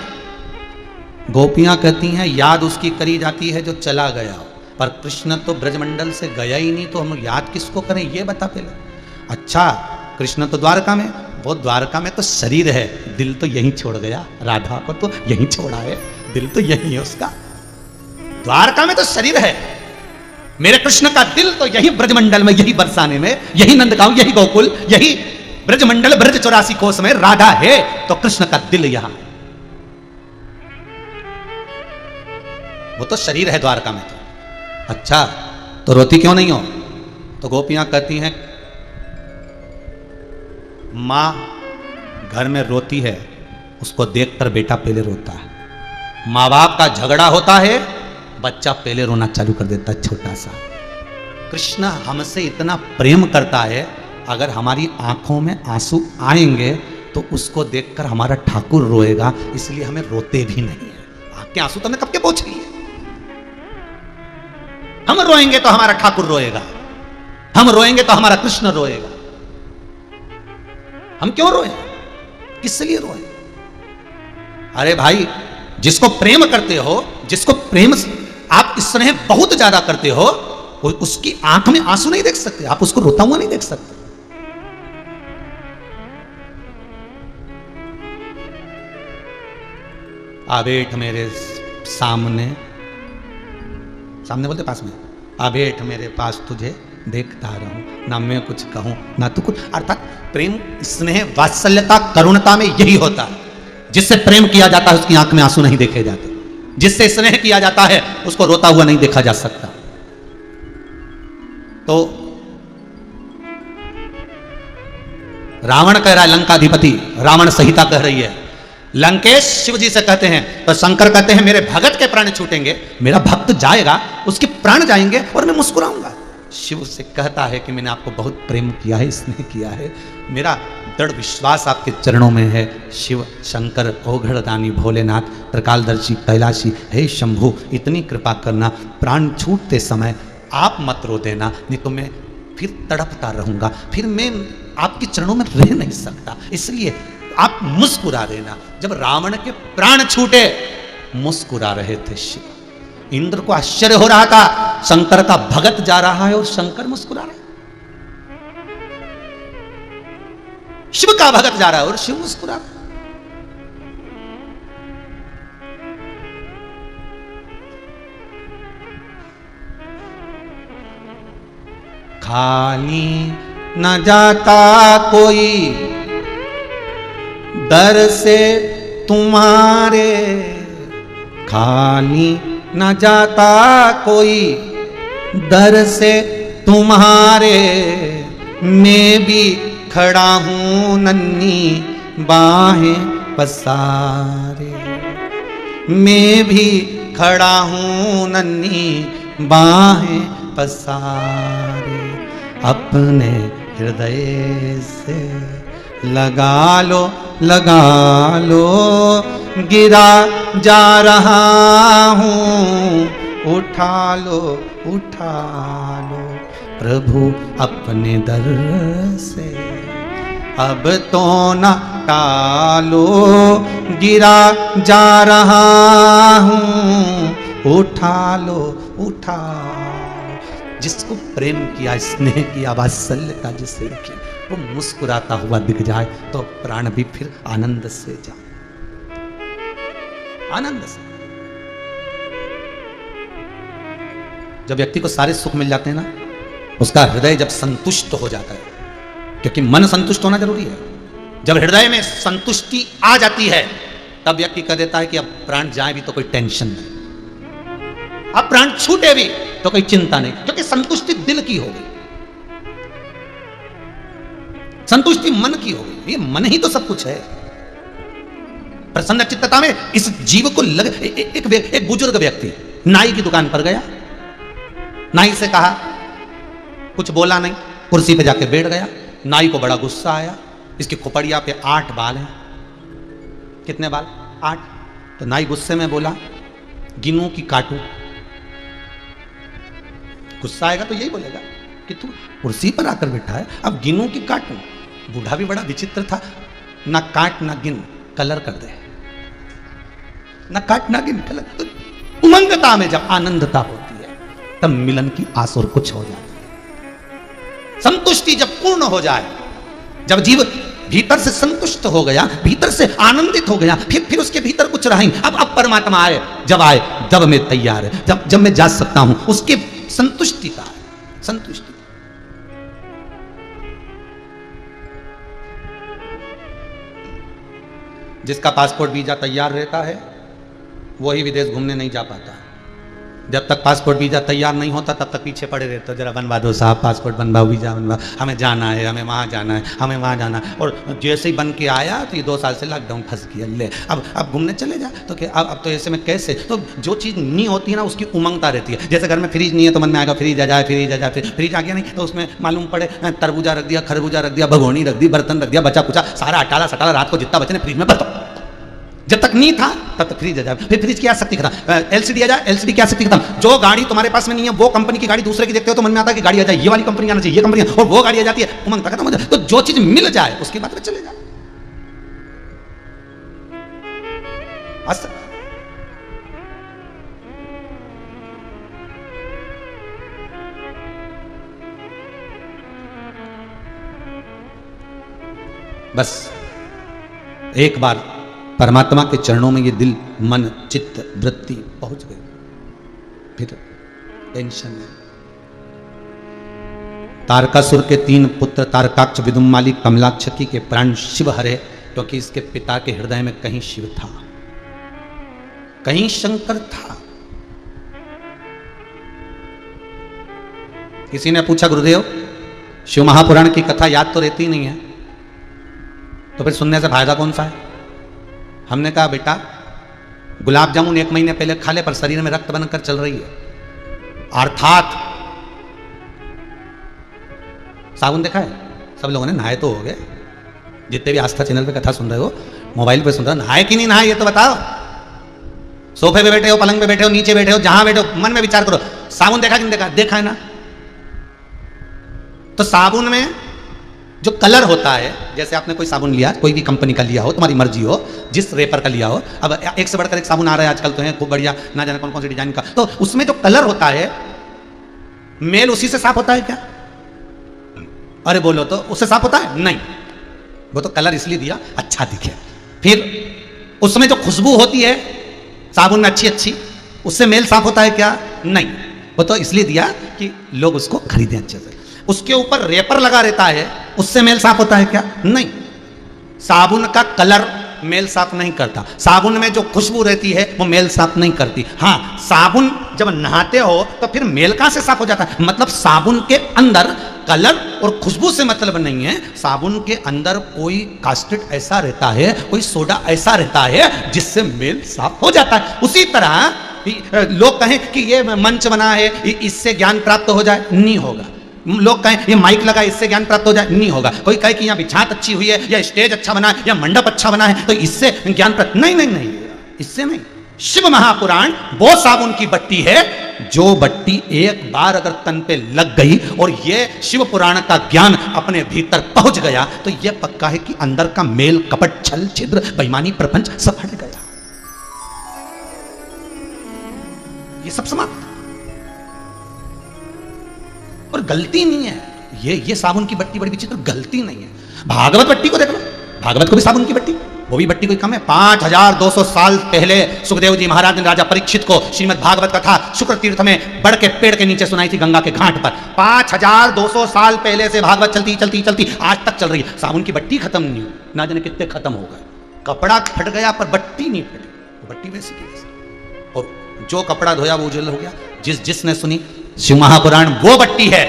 Speaker 1: गोपियां कहती हैं याद उसकी करी जाती है जो चला गया हो, पर कृष्ण तो ब्रजमंडल से गया ही नहीं, तो हम याद किसको करें ये बता पहले। अच्छा, कृष्ण तो द्वारका में, वो द्वारका में तो शरीर है, दिल तो यहीं छोड़ गया, राधा को तो यहीं छोड़ा है, दिल तो यहीं है उसका। द्वारका में तो शरीर है, मेरे कृष्ण का दिल तो यही ब्रजमंडल में, यही बरसाने में, यही नंदगांव, यही गोकुल, यही ब्रजमंडल, ब्रज 84 कोस में राधा है, तो कृष्ण का दिल यहां है। वो तो शरीर है द्वारका में तो। अच्छा, तो रोती क्यों नहीं हो? तो गोपियां कहती हैं मां घर में रोती है, उसको देखकर बेटा पहले रोता है। मां बाप का झगड़ा होता है, बच्चा पहले रोना चालू कर देता है, छोटा सा। कृष्ण हमसे इतना प्रेम करता है, अगर हमारी आंखों में आंसू आएंगे तो उसको देखकर हमारा ठाकुर रोएगा, इसलिए हमें रोते भी नहीं है। आंख के आंसू तो हमने कब के पोंछ लिए। हम रोएंगे तो हमारा ठाकुर रोएगा, हम रोएंगे तो हमारा कृष्ण रोएगा। हम क्यों रोए, किस लिए रोए? अरे भाई, जिसको प्रेम करते हो, जिसको प्रेम आप स्नेह बहुत ज्यादा करते हो, उसकी आंख में आंसू नहीं देख सकते, आप उसको रोता हुआ नहीं देख सकते। आ बैठ मेरे सामने, सामने बोलते पास में, आ बैठ मेरे पास तुझे देखता रहूं, ना मैं कुछ कहूं ना तू कुछ। अर्थात प्रेम, स्नेह, वात्सल्यता, करुणता में यही होता है। जिससे प्रेम किया जाता है उसकी आंख में आंसू नहीं देखे जाते, जिससे स्नेह किया जाता है उसको रोता हुआ नहीं देखा जा सकता। तो रावण कह रहा है, लंकाधिपति रावण संहिता कह रही है, लंकेश शिव जी से कहते हैं, तो शंकर कहते हैं मेरे भगत के प्राण छूटेंगे, मेरा भक्त जाएगा, उसके प्राण जाएंगे और मैं मुस्कुराऊंगा। शिव से कहता है कि मैंने आपको बहुत प्रेम किया है, स्नेह किया है, मेरा दृढ़ विश्वास आपके चरणों में है। शिव, शंकर, ओघड़दानी, भोलेनाथ, त्रिकालदर्शी, कैलाशी, हे शंभु, इतनी कृपा करना, प्राण छूटते समय आप मत रो देना, नहीं तो मैं फिर तड़पता रहूंगा, फिर मैं आपके चरणों में रह नहीं सकता, इसलिए आप मुस्कुरा देना। जब रावण के प्राण छूटे, मुस्कुरा रहे थे शिव। इंद्र को आश्चर्य हो रहा था, शंकर का भगत जा रहा है और शंकर मुस्कुरा रहे। शिव का भगत जा रहा है और शिव मुस्कुरा रहा। खाली न जाता कोई दर से तुम्हारे, खाली न जाता कोई दर से तुम्हारे, मैं भी खड़ा हूं नन्ही बाहें पसारे, मैं भी खड़ा हूं नन्ही बाहें पसारे, अपने हृदय से लगा लो, लगा लो, गिरा जा रहा हूँ, उठा लो, उठा लो, प्रभु अपने दर से अब तो न टालो, गिरा जा रहा हूँ, उठा लो, उठा लो। जिसको प्रेम किया, स्नेह किया, वात्सल्यता जिससे रखी, वो मुस्कुराता हुआ दिख जाए तो प्राण भी फिर आनंद से जाए, आनंद से। जब व्यक्ति को सारे सुख मिल जाते हैं ना, उसका हृदय जब संतुष्ट हो जाता है, क्योंकि मन संतुष्ट होना जरूरी है। जब हृदय में संतुष्टि आ जाती है, तब व्यक्ति कह देता है कि अब प्राण जाए भी तो कोई टेंशन नहीं, अब प्राण छूटे भी तो कोई चिंता नहीं, क्योंकि संतुष्टि दिल की हो गई, संतुष्टि मन की हो गई। ये मन ही तो सब कुछ है। प्रसन्न चित्तता में इस जीव को एक बुजुर्ग व्यक्ति नाई की दुकान पर गया, नाई से कहा, कुछ बोला नहीं, कुर्सी पे जाके बैठ गया। नाई को बड़ा गुस्सा आया, इसकी खोपड़िया पे 8 बाल हैं। कितने बाल? 8। तो नाई गुस्से में बोला, गिनूं कि काटूं? गुस्सा आएगा तो यही बोलेगा कि तू कुर्सी पर आकर बैठा है, अब गिनूं कि काटूं? बूढ़ा भी बड़ा विचित्र था, ना काट ना गिन, कलर कर दे। ना काट ना गिन खलक। तो उमंगता में जब आनंदता होती है तब मिलन की आस और कुछ हो जाती है। संतुष्टि जब पूर्ण हो जाए, जब जीव भीतर से संतुष्ट हो गया, भीतर से आनंदित हो गया, फिर उसके भीतर कुछ रहा ही। अब परमात्मा आए जब मैं तैयार है, जब मैं जा सकता हूं, उसके संतुष्टि का संतुष्टि। जिसका पासपोर्ट वीजा तैयार रहता है वही विदेश घूमने नहीं जा पाता। जब तक पासपोर्ट वीजा तैयार नहीं होता तब तक पीछे पड़े रहते हो, जरा बनवा दो साहब, पासपोर्ट बनवाओ, वीजा बनवाओ, हमें जाना है, हमें वहाँ जाना है, हमें वहाँ जाना है। और जैसे ही बन के आया तो ये 2 साल से लॉकडाउन फंस गया, ले अब घूमने चले जा। तो क्या अब तो ऐसे में कैसे? तो जो चीज़ नहीं होती है ना उसकी उमंगता रहती है। जैसे घर में फ्रिज नहीं है तो मन में आएगा फ्रिज आ जाए, फ्रिज आ जाए, फ्रिज आ गया नहीं तो उसमें मालूम पड़े तरबूजा रख दिया, खरबूजा रख दिया, भगोनी रख दी, बर्तन रख दिया, बचा कुचा सारा अटाला सटाला रात को जितना बचे फ्रिज में भर दो। जब तक नहीं था तब तक फ्रिज आ जाए, फिर फ्रिज की आसक्ति खत्म, एलसीडी आ जाए, एलसीडी की आसक्ति खत्म। जो गाड़ी तुम्हारे पास में नहीं है वो कंपनी की गाड़ी दूसरे की देखते हो तो मन में आता है कि गाड़ी आ जाए, ये वाली कंपनी आना चाहिए, ये कंपनी, और वो गाड़ी आ जाती है, उमंग खत्म हो जाए। तो जो चीज मिल जाए उसके बाद में चले जाए। बस एक बार परमात्मा के चरणों में ये दिल, मन, चित्त, वृत्ति पहुंच गई, फिर टेंशन नहीं। तारकासुर के 3 पुत्र तारकाक्ष, विदुम्माली, कमलाक्षकी के प्राण शिव हरे, क्योंकि इसके पिता के हृदय में कहीं शिव था, कहीं शंकर था। किसी ने पूछा गुरुदेव शिव महापुराण की कथा याद तो रहती नहीं है, तो फिर सुनने से फायदा कौन सा है? हमने कहा बेटा गुलाब जामुन 1 महीने पहले खा ले पर शरीर में रक्त बनकर चल रही है। अर्थात साबुन देखा है? सब लोगों ने नहाए तो हो गए, जितने भी आस्था चैनल पे कथा सुन रहे हो, मोबाइल पे सुन रहे हो, नहाए कि नहीं नहाए ये तो बताओ। सोफे पे बैठे हो, पलंग पे बैठे हो, नीचे बैठे हो, जहां बैठे हो, मन में विचार करो, साबुन देखा कि नहीं देखा? देखा है ना। तो साबुन में जो कलर होता है, जैसे आपने कोई साबुन लिया, कोई भी कंपनी का लिया हो, तुम्हारी मर्जी हो, जिस रेपर का लिया हो, अब एक से बढ़कर एक साबुन आ रहा है आजकल तो है खूब बढ़िया, ना जाने कौन कौन से डिजाइन का, तो उसमें जो कलर होता है मेल उसी से साफ होता है क्या? अरे बोलो तो उससे साफ होता है? नहीं, वो तो कलर इसलिए दिया अच्छा दिखे। फिर उसमें जो खुशबू होती है साबुन में अच्छी अच्छी, उससे मेल साफ होता है क्या? नहीं, वो तो इसलिए दिया कि लोग उसको खरीदें अच्छे से। उसके ऊपर रेपर लगा रहता है, उससे मेल साफ होता है क्या? नहीं। साबुन का कलर मेल साफ नहीं करता, साबुन में जो खुशबू रहती है वो मेल साफ नहीं करती। हाँ, साबुन जब नहाते हो तो फिर मेल कहां से साफ हो जाता है? मतलब साबुन के अंदर कलर और खुशबू से मतलब नहीं है, साबुन के अंदर कोई कास्टेट ऐसा रहता है, कोई सोडा ऐसा रहता है जिससे मेल साफ हो जाता है। उसी तरह लोग कहें कि ये मंच बना है इससे ज्ञान प्राप्त हो जाए, नहीं होगा। लोग कहें ये माइक लगा इससे ज्ञान प्राप्त हो जाए, नहीं होगा। कोई कहे कि यहाँ बिछात अच्छी हुई है, या स्टेज अच्छा बना है, या मंडप अच्छा बना है, तो इससे ज्ञान प्राप्त, नहीं नहीं नहीं, इससे नहीं। शिव महापुराण वो साबुन की बट्टी है जो बट्टी एक बार अगर तन पे लग गई और ये शिव पुराण का ज्ञान अपने भीतर पहुंच गया तो यह पक्का है कि अंदर का मेल, कपट, छल, छिद्र, बेईमानी, प्रपंच सब हट गया, ये सब समाप्त। और गलती नहीं है, ये साबुन की बट्टी बड़ी विचित्र, गलती नहीं है। भागवत बट्टी को देख लो, भागवत को भी साबुन की बट्टी, वो भी बट्टी कोई कम है। 5200 साल पहले सुखदेव जी महाराज ने राजा परीक्षित को श्रीमद् भागवत कथा शुक्र तीर्थ में बड़ के पेड़ के नीचे सुनाई थी, गंगा के घाट पर। 5200 साल पहले से भागवत चलती चलती चलती आज तक चल रही है। साबुन की बट्टी खत्म नहीं हुई, ना जाने कितने खत्म हो गए। कपड़ा फट गया पर बट्टी नहीं फटी, बट्टी वैसी की वैसी। और जो कपड़ा धोया वो उजल हो गया। जिसने सुनी शिव महापुराण वो बट्टी है,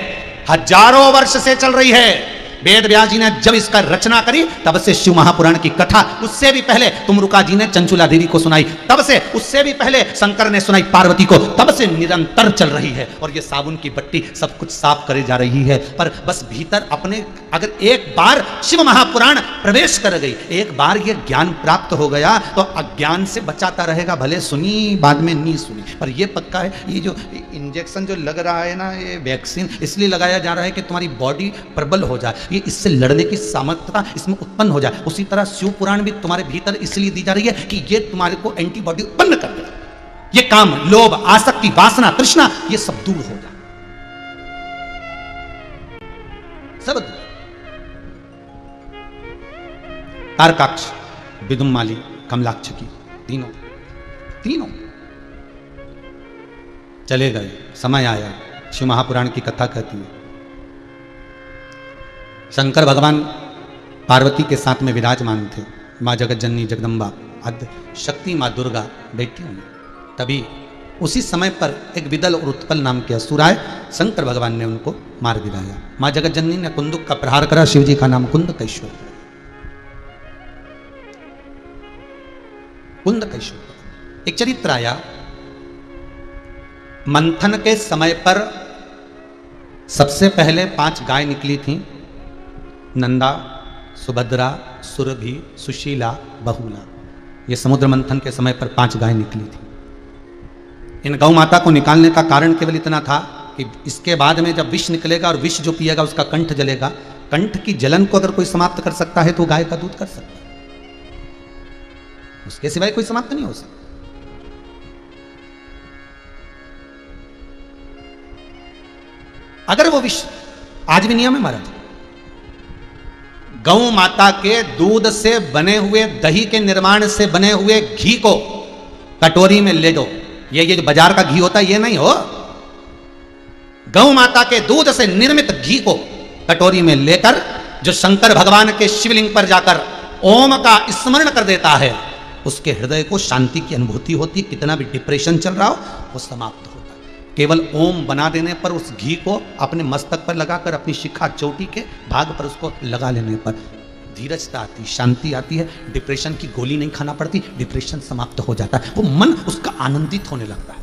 Speaker 1: हजारों वर्ष से चल रही है। वेद व्यास जी ने जब इसका रचना करी तब से शिव महापुराण की कथा, उससे भी पहले तुमरुका जी ने चंचुला देवी को सुनाई, तब से उससे भी पहले शंकर ने सुनाई पार्वती को, तब से निरंतर चल रही है। और ये साबुन की बट्टी सब कुछ साफ करे जा रही है। पर बस भीतर अपने अगर एक बार शिव महापुराण प्रवेश कर गई, एक बार ये ज्ञान प्राप्त हो गया तो अज्ञान से बचाता रहेगा। भले सुनी बाद में नहीं सुनी, पर ये पक्का है। ये जो इंजेक्शन जो लग रहा है ना, ये वैक्सीन इसलिए लगाया जा रहा है कि तुम्हारी बॉडी प्रबल हो जाए। ये इससे लड़ने की सामर्थ्यता इसमें उत्पन्न हो जाए। उसी तरह शिव पुराण भी तुम्हारे भीतर इसलिए दी जा रही है कि ये तुम्हारे को एंटीबॉडी उत्पन्न कर दे, ये काम, लोभ, आसक्ति, वासना, तृष्णा, ये सब दूर हो जाए, सब दूर। तारकाक्ष, विदुम्माली, कमलाक्ष की तीनों चले गए। समय आया, शिव महापुराण की कथा कहती है, शंकर भगवान पार्वती के साथ में विराजमान थे, माँ जगत जननी जगदम्बा आद्य शक्ति माँ दुर्गा बैठी हुई। तभी उसी समय पर एक विदल और उत्पल नाम के असुर आए, शंकर भगवान ने उनको मार गिराया। माँ जगत जननी ने कुंदुक का प्रहार करा, शिव जी का नाम कुंदकेश्वर। कुंदकेश्वर एक चरित्र आया, मंथन के समय पर सबसे पहले 5 गाय निकली थीं, नंदा, सुभद्रा, सुरभि, सुशीला, बहुला। ये समुद्र मंथन के समय पर 5 गाय निकली थी। इन गौ माता को निकालने का कारण केवल इतना था कि इसके बाद में जब विष निकलेगा और विष जो पिएगा उसका कंठ जलेगा, कंठ की जलन को अगर कोई समाप्त कर सकता है तो गाय का दूध कर सकता है, उसके सिवाय कोई समाप्त नहीं हो सकता। अगर वो विष, आज भी नियम है महाराज, गौ माता के दूध से बने हुए दही के निर्माण से बने हुए घी को कटोरी में ले दो, ये जो बाजार का घी होता है ये नहीं हो, गौ माता के दूध से निर्मित घी को कटोरी में लेकर जो शंकर भगवान के शिवलिंग पर जाकर ओम का स्मरण कर देता है, उसके हृदय को शांति की अनुभूति होती है। कितना भी डिप्रेशन चल रहा हो वो समाप्त होता है। केवल ओम बना देने पर, उस घी को अपने मस्तक पर लगाकर, अपनी शिखा चोटी के भाग पर उसको लगा लेने पर धीरजता आती, शांति आती है, डिप्रेशन की गोली नहीं खाना पड़ती, डिप्रेशन समाप्त हो जाता है, वो मन उसका आनंदित होने लगता है।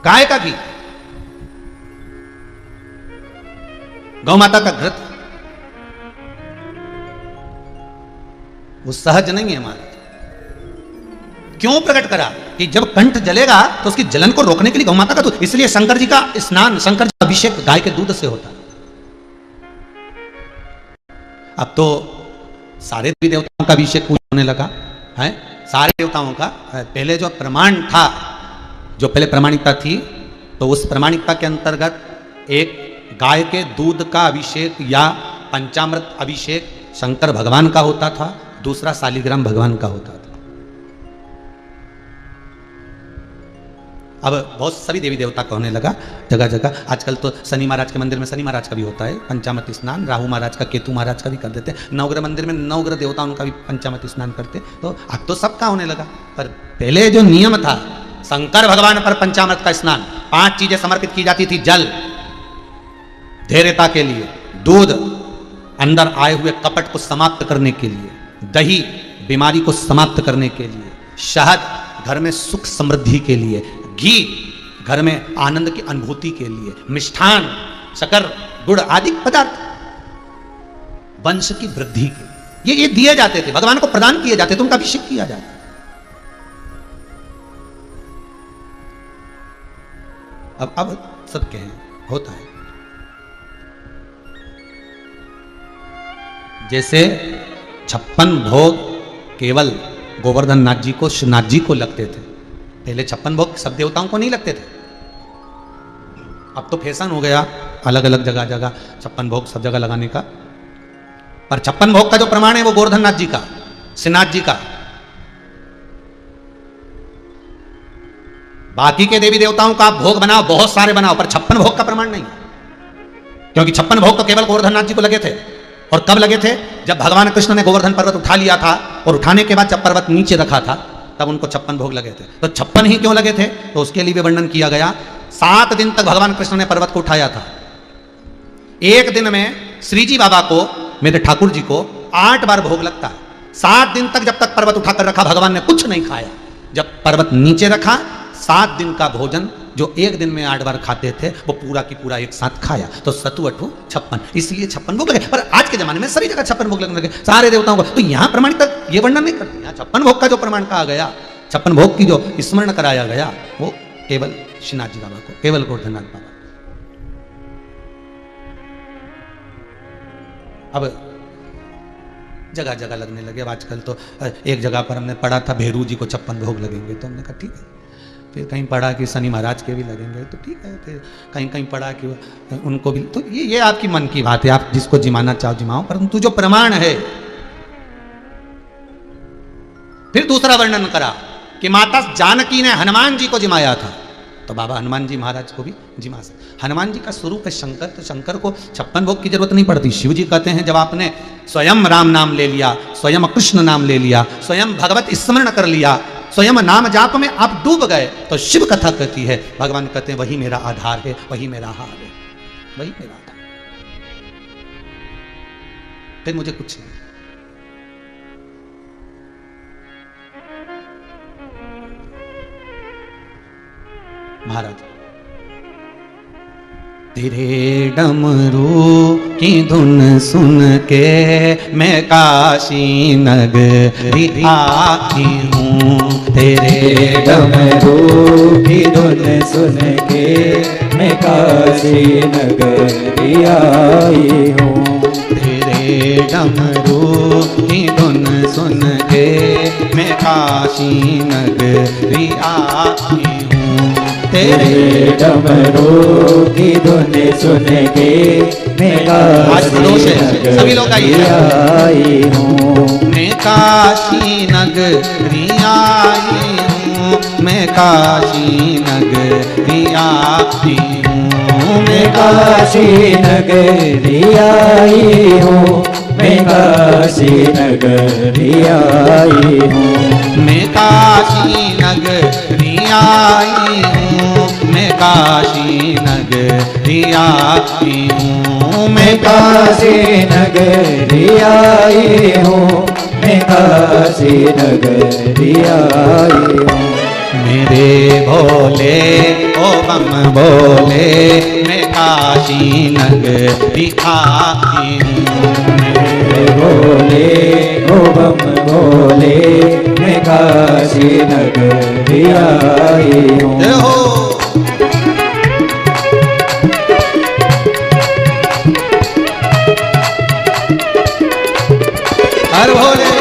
Speaker 1: गाय का घी, गौ माता का घृत, वो सहज नहीं है हमारा। क्यों प्रकट करा कि जब कंठ जलेगा तो उसकी जलन को रोकने के लिए गौ माता का दूध, इसलिए शंकर जी का स्नान, शंकर जी का अभिषेक गाय के दूध से होता है। अब तो सारे देवी देवताओं का अभिषेक होने लगा है, सारे देवताओं का। पहले जो प्रमाण था, जो पहले प्रामाणिकता थी, तो उस प्रामाणिकता के अंतर्गत एक गाय के दूध का अभिषेक या पंचामृत अभिषेक शंकर भगवान का होता था, दूसरा शालिग्राम भगवान का होता था। अब बहुत सभी देवी देवता का होने लगा जगह जगह। आजकल तो शनि महाराज के मंदिर में शनि महाराज का भी होता है पंचामृत स्नान, राहु महाराज का, केतु महाराज का भी कर देते हैं, नवग्रह मंदिर में नवग्रह देवताओं का भी पंचामृत स्नान करते। तो अब तो सबका होने लगा, पर पहले जो नियम था, शंकर भगवान पर पंचामृत का स्नान, 5 चीजें समर्पित की जाती थी। जल धैर्यता के लिए, दूध अंदर आए हुए कपट को समाप्त करने के लिए, दही बीमारी को समाप्त करने के लिए, शहद घर में सुख समृद्धि के लिए, घी घर में आनंद की अनुभूति के लिए, मिष्ठान, शक्कर, गुड़ आदि पदार्थ वंश की वृद्धि के ये दिए जाते थे, भगवान को प्रदान किए जाते थे, उनका अभिषेक किया जाता। अब सब कहें होता है। जैसे 56 भोग केवल गोवर्धन नाथ जी को, श्रीनाथ जी को लगते थे, पहले 56 भोग सब देवताओं को नहीं लगते थे। अब तो फैशन हो गया अलग अलग जगह जगह 56 भोग सब जगह लगाने का, पर 56 भोग का जो प्रमाण है वो गोवर्धन नाथ जी का, श्रीनाथ जी का। बाकी के देवी देवताओं का भोग बनाओ, बहुत सारे बनाओ, पर 56 भोग का प्रमाण नहीं, क्योंकि 56 भोग तो केवल गोवर्धन नाथ जी को लगे थे। और कब लगे थे? जब भगवान कृष्ण ने गोवर्धन पर्वत उठा लिया था, और उठाने के बाद जब पर्वत नीचे रखा था तब उनको 56 भोग लगे थे। तो 56 ही क्यों लगे थे? तो उसके लिए भी वर्णन किया गया। 7 दिन तक भगवान कृष्ण ने पर्वत को उठाया था। एक दिन में श्री जी बाबा को, मेरे ठाकुर जी को 8 बार भोग लगता है। 7 दिन तक जब तक पर्वत उठाकर रखा, भगवान ने कुछ नहीं खाया। जब पर्वत नीचे रखा, 7 दिन का भोजन जो एक दिन में 8 बार खाते थे, वो पूरा की पूरा एक साथ खाया। तो 7 8 56, इसलिए 56 भोग लगे। पर आज के जमाने में सभी जगह 56 भोग लगने लगे, सारे देवताओं को। तो यहाँ प्रमाणित तक ये वर्णन नहीं करते। यहाँ 56 भोग का जो प्रमाण कहा गया, 56 भोग की जो स्मरण कराया गया, वो केवल श्रीनाथ जी बाबा को, केवल गोवर्धननाथ बाबा। अब जगह जगह लगने लगे। अब आजकल तो एक जगह पर हमने पढ़ा था भेरू जी को 56 भोग लगेंगे, तो हमने कहा ठीक है। फिर कहीं पढ़ा कि शनि महाराज के भी लगेंगे, तो ठीक है। फिर कहीं कहीं पढ़ा कि उनको भी, तो ये आपकी मन की बात है, आप जिसको जिमाना चाहो जिमाओ, परंतु जो प्रमाण है। फिर दूसरा वर्णन करा कि माता जानकी ने हनुमान जी को जिमाया था, तो बाबा हनुमान जी महाराज को भी जिमा सकते। हनुमान जी का स्वरूप है शंकर, तो शंकर को 56 भोग की जरूरत नहीं पड़ती। शिव जी कहते हैं जब आपने स्वयं राम नाम ले लिया, स्वयं कृष्ण नाम ले लिया, स्वयं भगवत स्मरण कर लिया, स्वयं नाम जाप में आप डूब गए, तो शिव कथा कहती है, भगवान कहते हैं वही मेरा आधार है, वही मेरा हार है, वही मेरा आधार। फिर मुझे कुछ नहीं। महाराज तेरे डमरू की धुन सुन के मैं काशी नगरी आई हूँ। तेरे
Speaker 2: डमरू की धुन सुन के मैं काशी नगरी आई हूँ।
Speaker 1: तेरे डमरू की धुन सुन के मैं काशी नगरी आई हूँ।
Speaker 2: तेरे डमरू की धुन सुन के मैं काशी
Speaker 1: सभी लोग
Speaker 2: आई हूँ।
Speaker 1: मैं काशी नगरी आई हूँ, मैं काशी नगरी आई हूँ।
Speaker 2: मैं काशी नगरी आई हूँ, मैं काशी नगरी आई हूँ।
Speaker 1: मैं काशी नगरी आई हूँ, मैं काशी नगरी आई हूँ।
Speaker 2: मैं काशी नगरी आई हूँ, मैं काशी नगरी आई हूँ।
Speaker 1: मेरे भोले ओ बम भोले मैं काशी नगरी आई हूँ।
Speaker 2: मेरे भोले ओ बम भोले मैं काशी नगरी आई हूँ।
Speaker 1: जय हो। हर भोले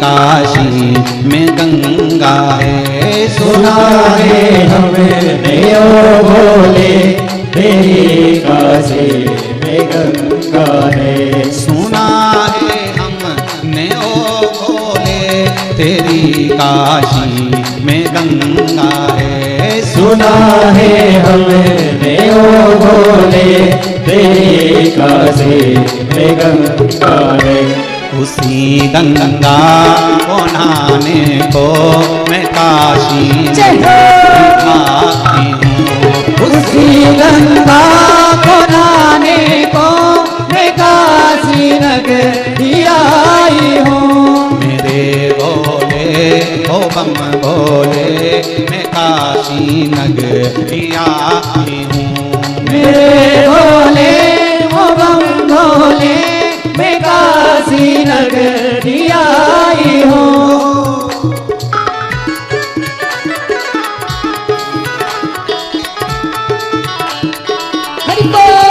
Speaker 1: काशी में गंगा है।
Speaker 2: सुना है हमने ओ भोले तेरी काशी में गंगा है।
Speaker 1: सुना है हमने ओ भोले तेरी काशी में गंगा है।
Speaker 2: सुना है हमने ओ भोले तेरी काशी में गंगा है।
Speaker 1: उसी गंगा को नहाने को मैं काशी आई हूँ।
Speaker 2: उसी गंगा को नहाने को मैं काशी नगरी आई हूँ।
Speaker 1: मेरे भोले ओ बम भोले मैं काशी नगरी आई हूँ।
Speaker 2: मेरे भोले ओ बम भोले मैं काशी नगरी आई हूँ। हरि बोल।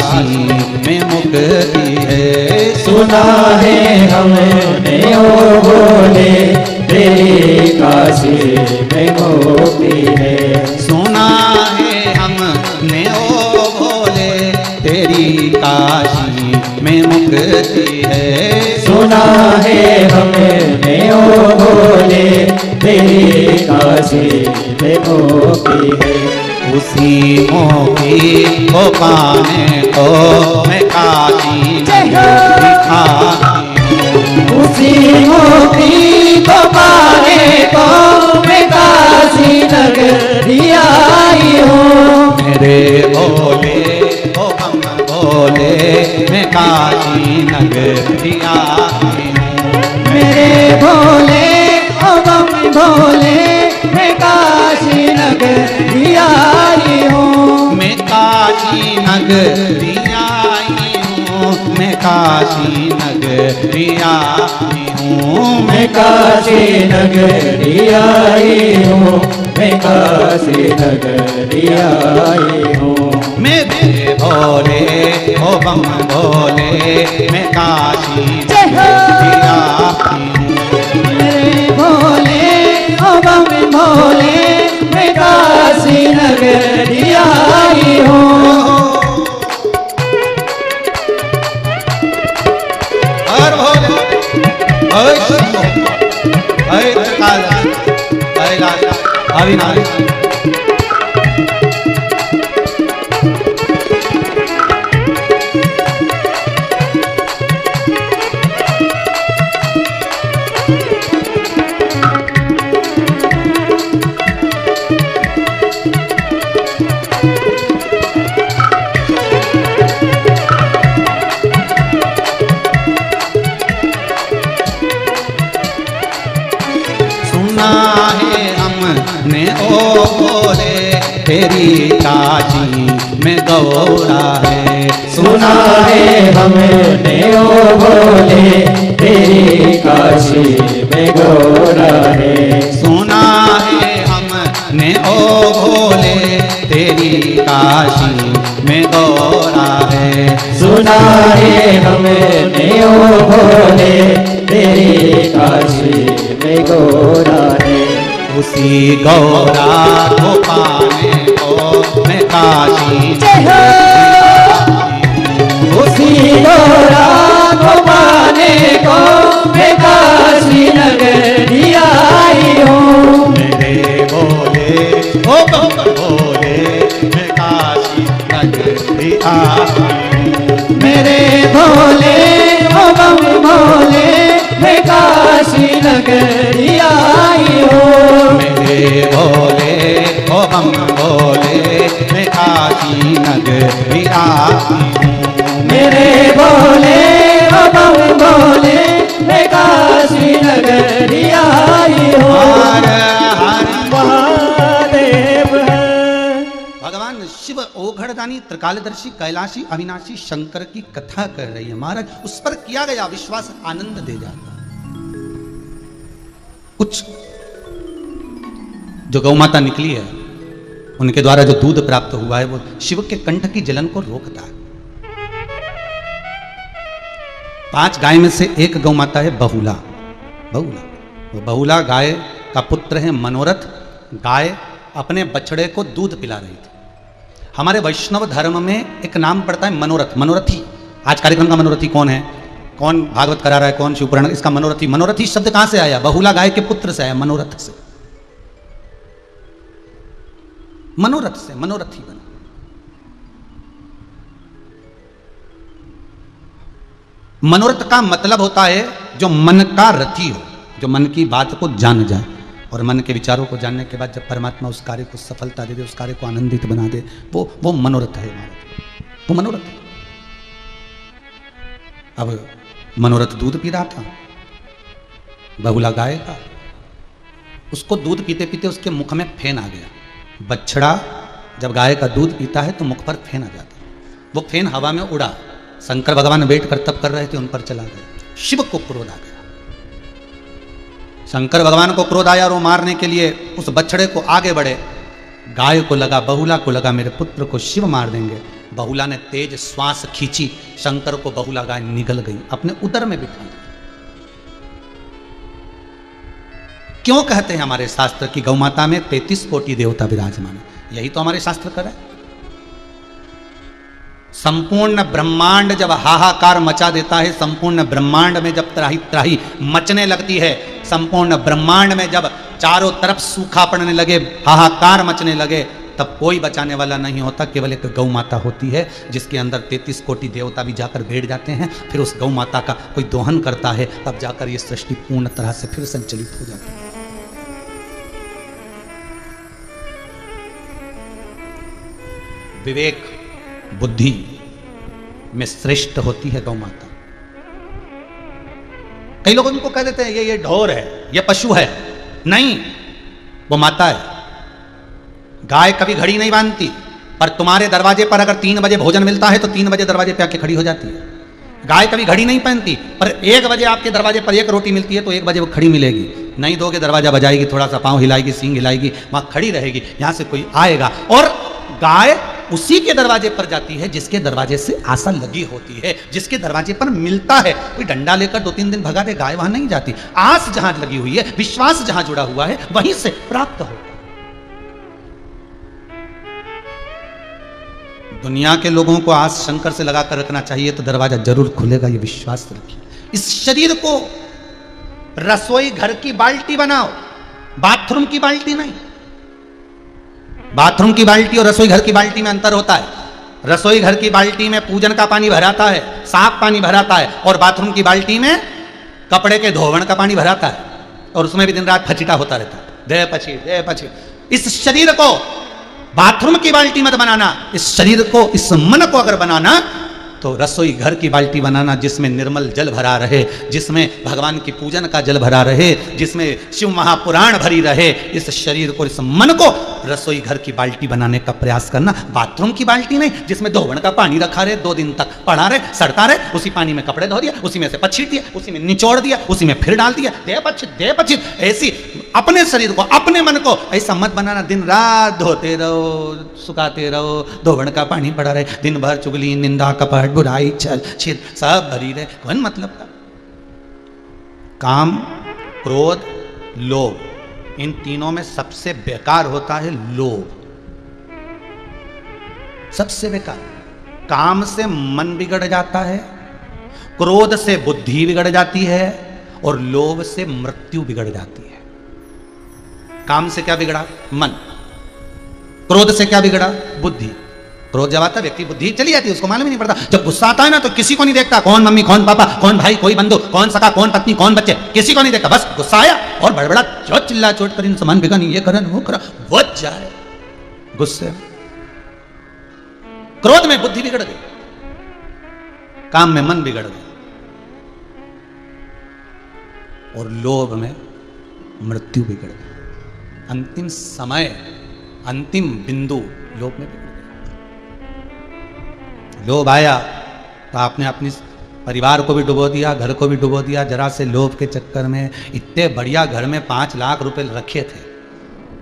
Speaker 1: काशी में मुक्ति है।
Speaker 2: सुना है हमने ओ भोले तेरी काशी में मुक्ति है।
Speaker 1: सुना है हमने ओ भोले तेरी काशी में मुक्ति है।
Speaker 2: सुना है हमने ओ भोले तेरी काशी में मुक्ति है।
Speaker 1: उसी मोती को पाने को मैं काशी दिखाती हूँ।
Speaker 2: उसी मोती को पाने को मैं काशी नगरी आई हूँ।
Speaker 1: मेरे भोले ओ बम भोले मैं काशी नगरी आई हूँ।
Speaker 2: मेरे भोले ओ बम भोले मैं काशी नगरी आई हूँ।
Speaker 1: मैं काशी नगरी आई हूँ। मैं काशी नगरी आई हूँ।
Speaker 2: मैं काशी नगरी आई हूँ। मैं काशी नगरी आई हूँ।
Speaker 1: मेरे भोले ओ बम भोले मैं काशी नगरी आई हूँ।
Speaker 2: मेरे भोले ओ बम भोले मैं काशी नगरी आई हूँ।
Speaker 1: हर भोले हर शंभो हर त्रिकाल हर लाल अविनाश। सुना है हमने ओ भोले तेरी काशी में गौरा है।
Speaker 2: सुना है हमने ओ भोले तेरी काशी में गौरा है।
Speaker 1: सुना है हमने ओ भोले तेरी काशी में गौरा है।
Speaker 2: सुना है हमने ओ भोले तेरी काशी में गौरा है।
Speaker 1: उसी गौरा को पाने को मैं काशी
Speaker 2: उसी गौरा को पाने को मैं काशी नगरी आई हूँ।
Speaker 1: मेरे भोले ओ बम भोले मैं काशी नगरी आई हूँ।
Speaker 2: मेरे भोले ओ बम भोले मैं काशी नगरी आई हूँ।
Speaker 1: मेरे भोले ओ बम भोले मैं काशी नगरी आई हूँ।
Speaker 2: मेरे भोले ओ बम भोले मैं काशी नगरी आई हूँ।
Speaker 1: हर हर
Speaker 2: महादेव
Speaker 1: भगवान शिव ओघड़दानी त्रिकालदर्शी कैलाशी अविनाशी शंकर की कथा कर रही है महाराज। उस पर किया गया विश्वास आनंद दे जाता। कुछ जो गौ माता निकली है उनके द्वारा जो दूध प्राप्त हुआ है वो शिव के कंठ की जलन को रोकता है। 5 गाय में से एक गौ माता है बहुला। बहुला वो बहुला गाय का पुत्र है मनोरथ। गाय अपने बछड़े को दूध पिला रही थी। हमारे वैष्णव धर्म में एक नाम पड़ता है मनोरथ, मनोरथी। आज कार्यक्रम का मनोरथी कौन है? कौन भागवत करा रहा है? कौन शिवपुराण? इसका मनोरथी। मनोरथी शब्द कहां से आया? बहुला गाय के पुत्र से आया, मनोरथ से। मनोरथ से मनोरथी बना। मनोरथ का मतलब होता है जो मन का रथी हो, जो मन की बात को जान जाए और मन के विचारों को जानने के बाद जब परमात्मा उस कार्य को सफलता दे दे, उस कार्य को आनंदित बना दे, वो मनोरथ है हमारा। वो मनोरथ है। अब मनोरथ दूध पी रहा था, बहुला गाय का। उसको दूध पीते पीते उसके मुख में फेन आ गया। बछड़ा जब गाय का दूध पीता है तो मुख पर फेन आ जाता है। वो फेन हवा में उड़ा। शंकर भगवान बैठ कर तप कर रहे थे, उन पर चला गया। शिव को क्रोध आ गया। शंकर भगवान को क्रोध आया और वो मारने के लिए उस बछड़े को आगे बढ़े। गाय को लगा, बहुला को लगा मेरे पुत्र को शिव मार देंगे। बहुला ने तेज श्वास खींची, शंकर को बहुला गाय निगल गई, अपने उदर में बिठा ली। क्यों कहते हैं हमारे शास्त्र की गौ माता में 33 कोटि देवता विराजमान है? यही तो हमारे शास्त्र कर है। संपूर्ण ब्रह्मांड जब हाहाकार मचा देता है, संपूर्ण ब्रह्मांड में जब त्राही त्राही मचने लगती है, संपूर्ण ब्रह्मांड में जब चारों तरफ सूखा पड़ने लगे, हाहाकार मचने लगे, तब कोई बचाने वाला नहीं होता, केवल एक गौ माता होती है जिसके अंदर 33 कोटि देवता भी जाकर बैठ जाते हैं। फिर उस गौ माता का कोई दोहन करता है, तब जाकर ये सृष्टि पूर्ण तरह से फिर संचलित हो जाती है। विवेक बुद्धि में श्रेष्ठ होती है गौ माता। कई लोग उनको कह देते हैं ये ढोर है, ये पशु है। नहीं, वो माता है। गाय कभी घड़ी नहीं बांधती, पर तुम्हारे दरवाजे पर अगर 3 बजे भोजन मिलता है तो 3 बजे दरवाजे पे आके खड़ी हो जाती है। गाय कभी घड़ी नहीं पहनती, पर 1 बजे आपके दरवाजे पर 1 रोटी मिलती है तो 1 बजे वो खड़ी मिलेगी। नहीं दोगे दरवाजा बजाएगी, थोड़ा सा पांव हिलाएगी, सींग हिलाएगी, वहां खड़ी रहेगी, यहां से कोई आएगा। और गाय उसी के दरवाजे पर जाती है जिसके दरवाजे से आशा लगी होती है, जिसके दरवाजे पर मिलता है। कोई डंडा लेकर 2-3 दिन भगा दे, गाय वहां नहीं जाती। आस जहां लगी हुई है, विश्वास जहां जुड़ा हुआ है, वहीं से प्राप्त होता है। दुनिया के लोगों को आस शंकर से लगाकर रखना चाहिए तो दरवाजा जरूर खुलेगा, ये विश्वास रखिए। इस शरीर को रसोई घर की बाल्टी बनाओ, बाथरूम की बाल्टी नहीं। बाथरूम की बाल्टी और रसोई घर की बाल्टी में अंतर होता है। रसोई घर की बाल्टी में पूजन का पानी भराता है, साफ पानी भराता है, और बाथरूम की बाल्टी में कपड़े के धोवन का पानी भराता है, और उसमें भी दिन रात फचीटा होता रहता है, दे पची। इस शरीर को बाथरूम की बाल्टी मत बनाना, इस शरीर को, इस मन को अगर बनाना तो रसोई घर की बाल्टी बनाना, जिसमें निर्मल जल भरा रहे, जिसमें भगवान की पूजन का जल भरा रहे, जिसमें शिव महापुराण भरी रहे। इस शरीर को, इस मन को रसोई घर की बाल्टी बनाने का प्रयास करना। बाथरूम की बाल्टी नहीं जिसमें धोवन का पानी रखा रहे, 2 दिन तक पड़ा रहे, सड़ता रहे, उसी पानी में कपड़े धो दिया, उसी में से पछीट दिया, उसी में निचोड़ दिया, उसी में फिर डाल दिया, दे पछित। ऐसी अपने शरीर को, अपने मन को ऐसा मत बनाना। दिन रात धोते रहो, सुखाते रहो, धोवन का पानी पड़ा रहे, दिन भर चुगली, निंदा, कपट, बुराई, छल छिद सब भरी रहे। कौन मतलब का? काम, क्रोध, लोभ, इन तीनों में सबसे बेकार होता है लोभ। सबसे बेकार। काम से मन बिगड़ जाता है, क्रोध से बुद्धि बिगड़ जाती है, और लोभ से मृत्यु बिगड़ जाती है। काम से क्या बिगड़ा? मन। क्रोध से क्या बिगड़ा? बुद्धि। क्रोध जब आता है व्यक्ति बुद्धि चली जाती है, उसको मालूम ही नहीं पड़ता। जब गुस्सा आता है ना तो किसी को नहीं देखता, कौन मम्मी, कौन पापा, कौन भाई, कोई बंधु, कौन सखा, कौन पत्नी, कौन बच्चे, किसी को नहीं देखता। बस गुस्सा आया और बड़बड़ा जो चिल्ला चोट कर सामान बिका नहीं, ये करन वो करा, वो जाए गुस्से। क्रोध में बुद्धि बिगड़ गई, काम में मन बिगड़ गया, और लोभ में मृत्यु बिगड़ गई। अंतिम समय, अंतिम बिंदु लोभ में बिगड़ गया। लोभ आया तो आपने अपनी परिवार को भी डुबो दिया, घर को भी डुबो दिया, जरा से लोभ के चक्कर में। इतने बढ़िया घर में 5 लाख रुपए रखे थे,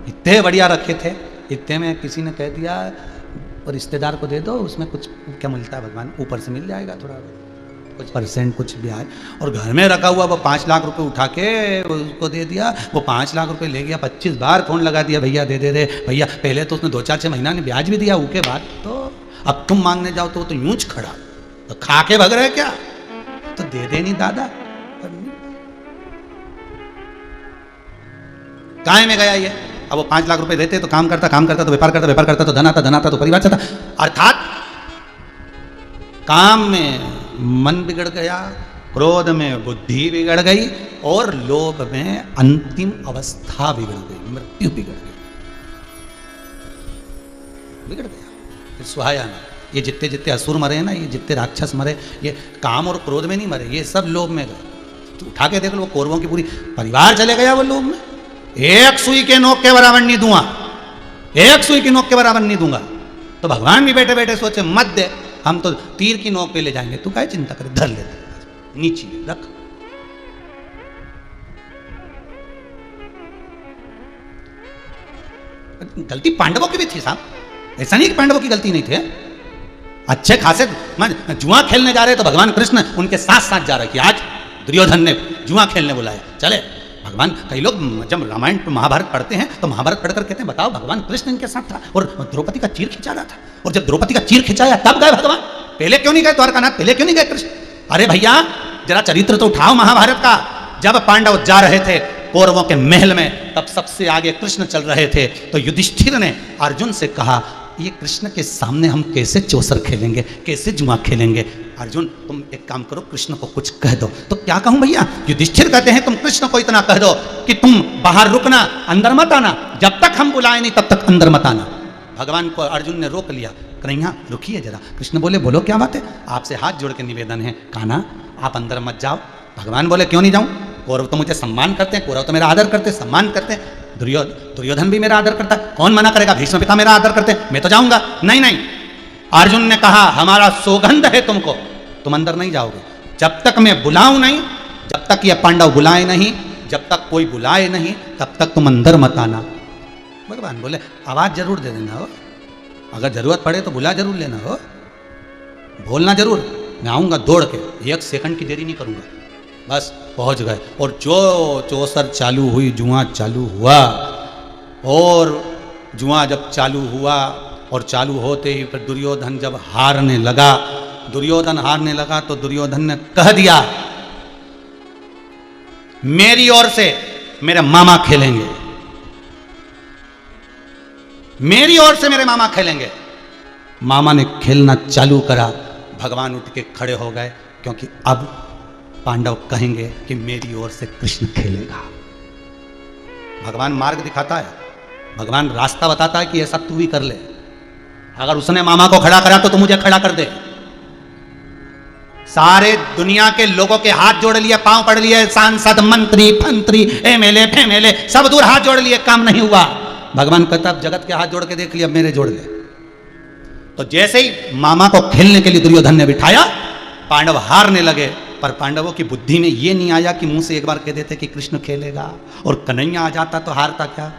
Speaker 1: इतने बढ़िया रखे थे, इतने में किसी ने कह दिया और रिश्तेदार को दे दो, उसमें कुछ क्या मिलता है भगवान, ऊपर से मिल जाएगा थोड़ा कुछ % कुछ ब्याज। और घर में रखा हुआ वो 5 लाख रुपए उठा के उसको दे दिया। वो 5 लाख रुपए ले गया, 25 बार फोन लगा दिया, भैया दे दे भैया। पहले तो उसने 2-4-6 महीना ने ब्याज भी दिया, उसके बाद तो अब तुम मांगने जाओ तो वो तो यूं खड़ा, तो खा के भग रहे क्या, तो दे दे नहीं दादा। काय में गया ये? अब वो 5 लाख रुपए देते तो काम करता तो व्यापार करता तो धन आता तो परिवार चलता। अर्थात काम में मन बिगड़ गया, क्रोध में बुद्धि बिगड़ गई, और लोभ में अंतिम अवस्था बिगड़ गई, मृत्यु बिगड़ गया। सुहाया ना। ये जितने जितने असुर मरे ना, ये जितने राक्षस मरे, ये काम और क्रोध में नहीं मरे, ये सब लोभ में गए। तो उठा के देख लो, वो कौरवों की पूरी परिवार चले गया वो लोभ में। एक सुई के नोक के बराबर नहीं दूंगा, एक सुई की नोक के बराबर नहीं दूंगा। तो भगवान भी बैठे बैठे सोचे मत दे, हम तो तीर की नोक पे ले जाएंगे, तू काहे चिंता करे, धर ले, नीचे रख। गलती पांडवों की भी थी साहब, ऐसा नहीं कि पांडवों की गलती नहीं थी। अच्छे खासे जुआ खेलने जा रहे तो भगवान कृष्ण उनके साथ साथ जा रहे कि आज दुर्योधन ने जुआ खेलने बुलाया, चले। भगवान, कई लोग जब रामायण महाभारत पढ़ते हैं तो महाभारत पढ़कर कहते हैं बताओ भगवान कृष्ण इनके साथ था और द्रौपदी का चीर खिंचा रहा था, और जब द्रौपदी का चीर खिंचाया तब गए भगवान, पहले क्यों नहीं गए द्वारकानाथ, पहले क्यों नहीं गए कृष्ण? अरे भैया जरा चरित्र तो उठाओ महाभारत का। जब पांडव जा रहे थे कौरवों के महल में तब सबसे आगे कृष्ण चल रहे थे, तो युधिष्ठिर ने अर्जुन से कहा ये कृष्ण के सामने हम कैसे चौसर खेलेंगे, कैसे जुआ खेलेंगे? अर्जुन तुम एक काम करो, कृष्ण को कुछ कह दो। तो क्या कहूं भैया? युधिष्ठिर कहते हैं तुम कृष्ण को इतना कह दो कि तुम बाहर रुकना, अंदर मत आना, जब तक हम बुलाए नहीं तब तक अंदर मत आना। भगवान को अर्जुन ने रोक लिया, कन्हैया रुकिए जरा। कृष्ण बोले बोलो क्या बात है? आपसे हाथ जोड़ के निवेदन है, कान्हा आप अंदर मत जाओ। भगवान बोले क्यों नहीं जाऊं? कौरव तो मुझे सम्मान करते हैं, कौरव तो मेरा आदर करते हैं, सम्मान करते हैं, दुर्योधन भी मेरा आदर करता है, कौन मना करेगा? भीष्म पिता मेरा आदर करते हैं, मैं तो जाऊंगा। नहीं नहीं, अर्जुन ने कहा हमारा सौगंध है तुमको, तुम अंदर नहीं जाओगे जब तक मैं बुलाऊं नहीं, जब तक ये पांडव बुलाए नहीं, जब तक कोई बुलाए नहीं तब तक तुम अंदर मत आना। भगवान बोले आवाज जरूर दे देना हो, अगर जरूरत पड़े तो बुला जरूर लेना हो, बोलना जरूर, मैं आऊंगा दौड़ के, 1 सेकंड की देरी नहीं करूंगा। बस पहुंच गए और जो चौसर चालू हुई, जुआ चालू हुआ, और जुआ जब चालू हुआ और चालू होते ही फिर दुर्योधन जब हारने लगा, दुर्योधन हारने लगा तो दुर्योधन ने कह दिया मेरी ओर से मेरे मामा खेलेंगे, मेरी ओर से मेरे मामा खेलेंगे। मामा ने खेलना चालू करा, भगवान उठ के खड़े हो गए, क्योंकि अब पांडव कहेंगे कि मेरी ओर से कृष्ण खेलेगा। भगवान मार्ग दिखाता है, भगवान रास्ता बताता है कि ऐसा तू भी कर ले। अगर उसने मामा को खड़ा करा तो तू मुझे खड़ा कर दे। सारे दुनिया के लोगों के हाथ जोड़ लिए, पांव पड़ लिए, सांसद, मंत्री, फंत्री, एमएलए, फेमएलए सब दूर हाथ जोड़ लिए, काम नहीं हुआ। भगवान कहता अब जगत के हाथ जोड़ के देख लिया, मेरे जोड़ ले। तो जैसे ही मामा को खेलने के लिए दुर्योधन ने बिठाया, पांडव हारने लगे, पर पांडवों की बुद्धि में यह नहीं आया कि मुंह से एक बार कह देते कि कृष्ण खेलेगा और कन्हैया आ जाता तो हारता क्या?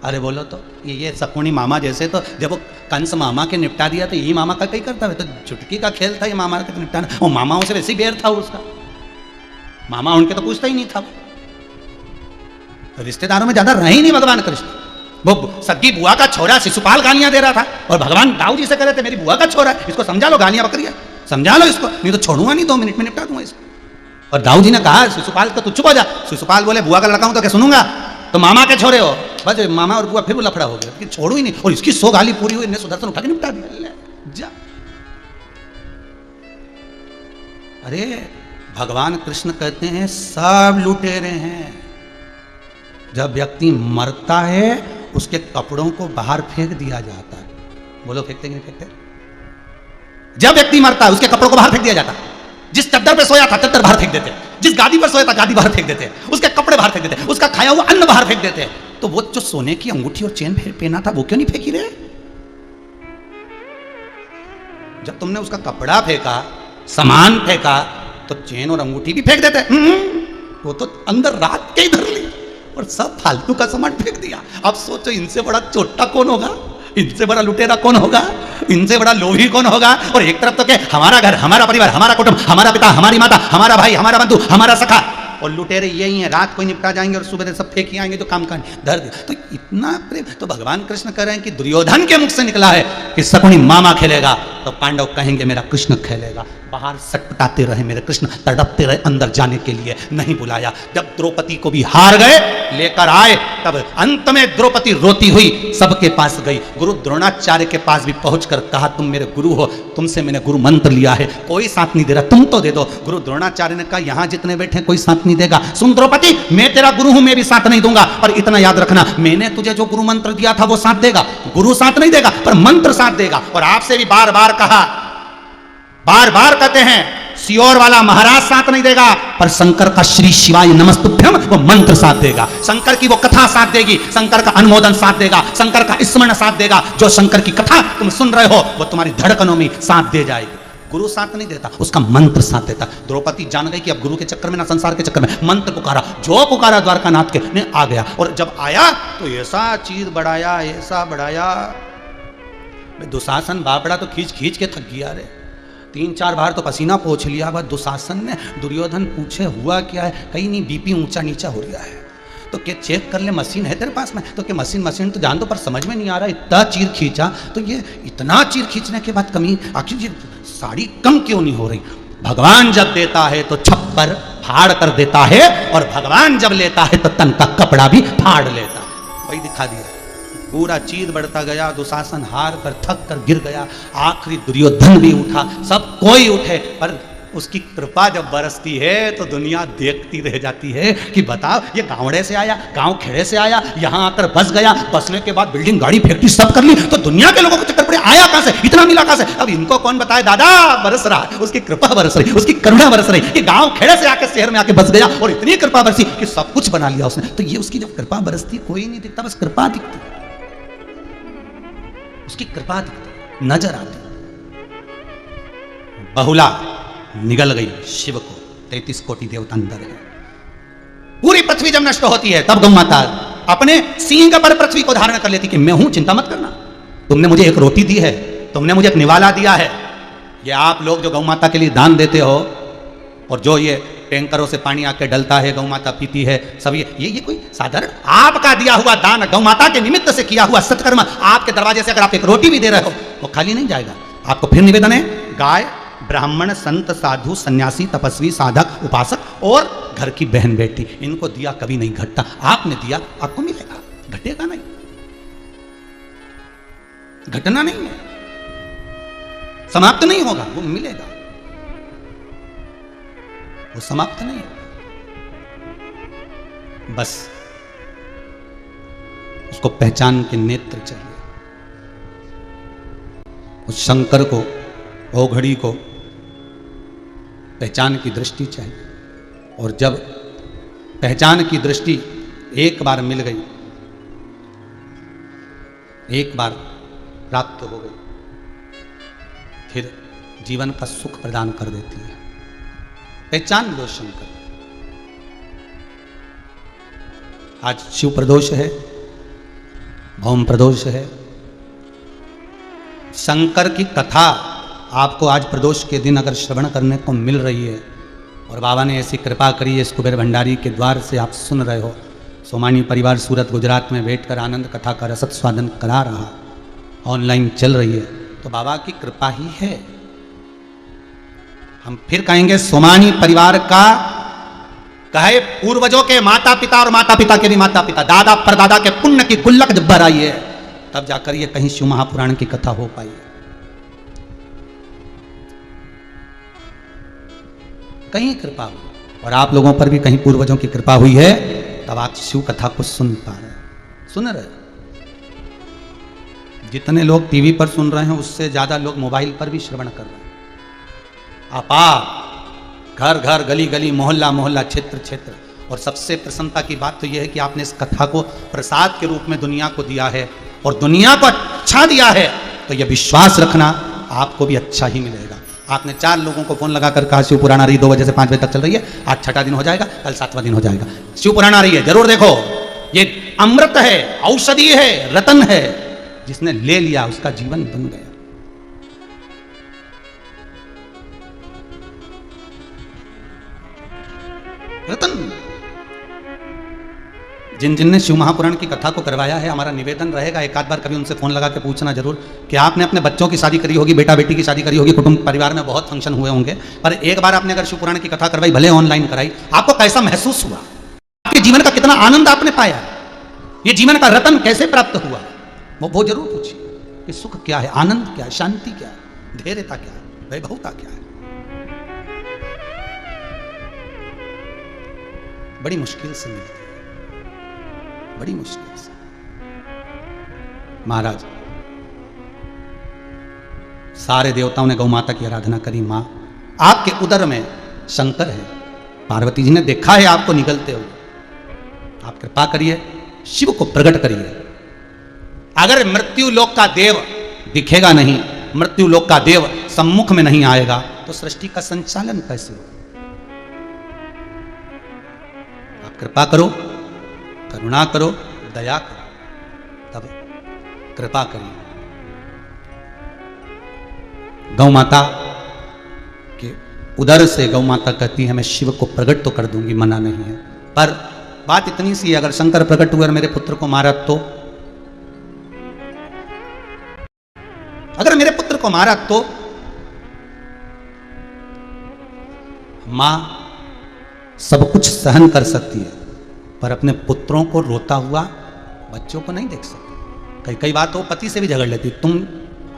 Speaker 1: अरे बोलो तो ये शकुनी मामा जैसे, तो जब वो कंस मामा के निपटा दिया तो यही मामा का कहीं करता है, तो चुटकी का खेल था ये मामा के निपटाना, और मामाओं से वैसे ही बेर था उसका, मामा उनके तो पूछता ही नहीं था, रिश्तेदारों में ज्यादा रहे ही नहीं भगवान कृष्ण। वो सगी बुआ का छोरा शिशुपाल गालियां दे रहा था और भगवान दाऊ जी से कह रहे थे मेरी बुआ का छोरा है, इसको समझा लो, गालियां बकरियां समझा लो इसको, नहीं तो छोड़ूंगा नहीं, 2 मिनट में निपटा दूंगा इसको। और दाऊ जी ने कहा शिशुपाल का तू चुप हो जा। शिशुपाल बोले बुआ का लड़का हूं तो क्या सुनूंगा, तो मामा के छोरे हो। बस मामा और बुआ फिर वो लफड़ा हो गया कि छोड़ू ही नहीं, और इसकी 100 गाली पूरी हुई, इन्हें सुदर्शन उठा के निपटा दिया। जा अरे भगवान कृष्ण कहते हैं सब लुटेरे हैं। जब व्यक्ति मरता है उसके कपड़ों को बाहर फेंक दिया जाता है, बोलो फेंकते कि नहीं फेंकते? जब व्यक्ति मरता है उसके कपड़ों को बाहर फेंक दिया जाता है, जिस चद्दर पे सोया था चद्दर बाहर फेंक देते, जिस गादी पर सोया था गादी बाहर फेंक देते, उसके कपड़े बाहर फेंक देते, उसका खाया हुआ अन्न बाहर फेंक देते। तो वो जो सोने की अंगूठी और चेन पहना था वो क्यों नहीं फेंकी रहे? जब तुमने उसका कपड़ा फेंका, सामान फेंका, तो चेन और अंगूठी भी फेंक देते। वो तो अंदर रात के ही धर ली और सब फालतू का सामान फेंक दिया। अब सोचो इनसे बड़ा चोटा कौन होगा, इनसे बड़ा लुटेरा कौन होगा, इनसे बड़ा लोभी कौन होगा? और एक तरफ तो क्या, हमारा घर, हमारा परिवार, हमारा कुटुंब, हमारा पिता, हमारी माता, हमारा भाई, हमारा बंधु, हमारा सखा, और लुटेरे यही हैं, रात को ही निपटा जाएंगे और सुबह सब फेंक ही आएंगे जो काम का धर दे। तो इतना प्रेम, तो भगवान कृष्ण कह रहे हैं कि दुर्योधन के मुख से निकला है कि शकुनी मामा खेलेगा, तो पांडव कहेंगे मेरा कृष्ण खेलेगा। बाहर सटपटाते रहे मेरे कृष्ण, तड़पते रहे अंदर जाने के लिए, नहीं बुलाया। जब द्रौपदी को भी हार गए, लेकर आए, तब अंत में द्रौपदी रोती हुई सबके पास गई। गुरु द्रोणाचार्य के पास भी पहुंचकर कहा तुम मेरे गुरु हो, तुमसे मैंने गुरु मंत्र लिया है, कोई साथ नहीं दे रहा, तुम तो दे दो। गुरु द्रोणाचार्य ने कहा यहां जितने बैठे कोई साथ नहीं देगा। सुन द्रौपदी, मैं तेरा गुरु हूं, मैं भी साथ नहीं दूंगा, पर इतना याद रखना मैंने तुझे जो गुरु मंत्र दिया था वो साथ देगा, गुरु साथ नहीं देगा पर मंत्र साथ देगा। और आपसे भी बार बार कहा, बार बार कहते हैं, सियोर वाला महाराज साथ नहीं देगा पर शंकर का श्री शिवाय नमस्तुभ्यम वो मंत्र साथ देगा, शंकर की वो कथा साथ देगी, शंकर का अनुमोदन साथ देगा, शंकर का स्मरण साथ देगा। जो शंकर की कथा तुम सुन रहे हो वो तुम्हारी धड़कनों में साथ दे जाएगी। गुरु साथ नहीं देता, उसका मंत्र साथ देता। द्रौपदी जान गई कि अब गुरु के चक्कर में ना संसार के चक्कर में, मंत्र पुकारा, जो पुकारा द्वारकानाथ के ने आ गया। और जब आया तो ऐसा चीर बढ़ाया, ऐसा बढ़ाया, दुशासन बापड़ा तो खींच खींच के थक गया रे, 3-4 बार तो पसीना पोंछ लिया। बस दुशासन ने दुर्योधन पूछे हुआ क्या है, कहीं नहीं बीपी ऊंचा नीचा हो रहा है, तो क्या चेक कर ले, मशीन है तेरे पास में? तो क्या मशीन तो जान दो, पर समझ में नहीं आ रहा, इतना चीर खींचा। तो ये इतना चीर खींचने के बाद कमी, आखिर ये साड़ी कम क्यों नहीं हो रही? भगवान जब देता है तो छप्पर फाड़ कर देता है, और भगवान जब लेता है तो तन का कपड़ा भी फाड़ लेता है। वही दिखा दिया, पूरा चीर बढ़ता गया, दुशासन हार कर थक कर गिर गया, आखिरी दुर्योधन भी उठा, सब कोई उठे, पर उसकी कृपा जब बरसती है तो दुनिया देखती रह जाती है कि बताओ, ये गांवड़े से आया, गांव खेड़े से आया, यहां आकर बस गया, बसने के बाद बिल्डिंग गाड़ी फैक्ट्री सब कर ली, तो दुनिया के लोगों को चक्कर पड़े, आया कहां से, इतना मिला कहां से? अब इनको कौन बताए? दादा बरस रहा, उसकी कृपा बरस रही, उसकी करुणा बरस रही कि गांव खेड़े से आकर शहर में आके बस गया और इतनी कृपा बरसी कि सब कुछ बना लिया उसने। तो ये उसकी जब कृपा बरसती, कोई नहीं दिखता, बस कृपा दिखती, उसकी कृपा दिखती, नजर आती। बहुला निगल गई शिव को, 33 कोटि देवता अंदर है। पूरी पृथ्वी जब नष्ट होती है तब गौ माता अपने सींग पर पृथ्वी को धारण कर लेती कि मैं हूं, चिंता मत करना, तुमने मुझे एक रोटी दी है, तुमने मुझे एक निवाला दिया है। ये आप लोग जो गौ माता के लिए दान देते हो, और जो ये टैंकरों से पानी आके डलता है, गौ माता पीती है, सब ये कोई साधारण आपका दिया हुआ दान, गौ माता के निमित्त से किया हुआ सत्कर्म, आपके दरवाजे से अगर आप एक रोटी भी दे रहे हो वो खाली नहीं जाएगा। आपको फिर निवेदन है, गाय, ब्राह्मण, संत, साधु, सन्यासी, तपस्वी, साधक, उपासक और घर की बहन बेटी, इनको दिया कभी नहीं घटता। आपने दिया आपको मिलेगा, घटेगा नहीं, घटना नहीं है, समाप्त नहीं होगा, वो मिलेगा, वो समाप्त नहीं है। बस उसको पहचान के नेत्र चाहिए, उस शंकर को, ओघड़ी को पहचान की दृष्टि चाहिए। और जब पहचान की दृष्टि एक बार मिल गई, एक बार प्राप्त हो गई, फिर जीवन का सुख प्रदान कर देती है। पहचान लो शंकर। आज शिव प्रदोष है, भौम प्रदोष है, शंकर की कथा आपको आज प्रदोष के दिन अगर श्रवण करने को मिल रही है, और बाबा ने ऐसी कृपा करी है, इस कुबेर भंडारी के द्वार से आप सुन रहे हो, सोमानी परिवार सूरत गुजरात में बैठकर आनंद कथा का रसद स्वादन करा रहा, ऑनलाइन चल रही है, तो बाबा की कृपा ही है। हम फिर कहेंगे, सोमानी परिवार का कहे पूर्वजों के माता पिता और माता पिता के भी माता पिता, दादा परदादा के पुण्य की गुल्लक जब भर आई है, तब जाकर ये कहीं शिव महापुराण की कथा हो पाई है। कहीं कृपा हुई, और आप लोगों पर भी कहीं पूर्वजों की कृपा हुई है, तब आप शिव कथा को सुन पा रहे हैं, सुन रहे। जितने लोग टीवी पर सुन रहे हैं, उससे ज्यादा लोग मोबाइल पर भी श्रवण कर रहे हैं। आप घर घर, गली गली, मोहल्ला मोहल्ला, क्षेत्र क्षेत्र। और सबसे प्रसन्नता की बात तो यह है कि आपने इस कथा को प्रसाद के रूप में दुनिया को दिया है, और दुनिया को अच्छा दिया है, तो यह विश्वास रखना आपको भी अच्छा ही मिलेगा। आपने 4 लोगों को फोन लगाकर कहा शिव पुराण आ रही 2 बजे से 5 बजे तक चल रही है, आज 6ठा दिन हो जाएगा, कल 7वां दिन हो जाएगा, शिव पुराण आ रही है, जरूर देखो, ये अमृत है, औषधि है, रतन है। जिसने ले लिया उसका जीवन बन गया। रतन। जिनने शिव महापुराण की कथा को करवाया है, हमारा निवेदन रहेगा, एक आध बार कभी उनसे फोन लगा के पूछना जरूर कि आपने अपने बच्चों की शादी करी होगी, बेटा बेटी की शादी करी होगी, कुटुंब परिवार में बहुत फंक्शन हुए होंगे, पर एक बार आपने अगर शिव पुराण की कथा करवाई, भले ऑनलाइन कराई, आपको कैसा महसूस हुआ? आपके जीवन का कितना आनंद आपने पाया? ये जीवन का रतन कैसे प्राप्त हुआ? वो जरूर पूछिए कि सुख क्या है, आनंद क्या है, शांति क्या है, धैर्यता क्या है, वैभवता क्या है। बड़ी मुश्किल से मिलती है, बड़ी मुश्किल से। महाराज, सारे देवताओं ने गौ माता की आराधना करी। मां, आपके उदर में शंकर है, पार्वती जी ने देखा है आपको निकलते हुए, आप कृपा करिए, शिव को प्रकट करिए। अगर मृत्यु लोक का देव दिखेगा नहीं, मृत्यु लोक का देव सम्मुख में नहीं आएगा, तो सृष्टि का संचालन कैसे हो? आप कृपा करो, करुणा करो, दया करो, तब कृपा करिए। गौ माता के उदर से गौ माता कहती है मैं शिव को प्रकट तो कर दूंगी, मना नहीं है, पर बात इतनी सी है, अगर शंकर प्रकट हुए और मेरे पुत्र को मारा तो, अगर मेरे पुत्र को मारा तो मां सब कुछ सहन कर सकती है, पर अपने पुत्रों को रोता हुआ बच्चों को नहीं देख सकती। कई बार तो पति से भी झगड़ लेती, तुम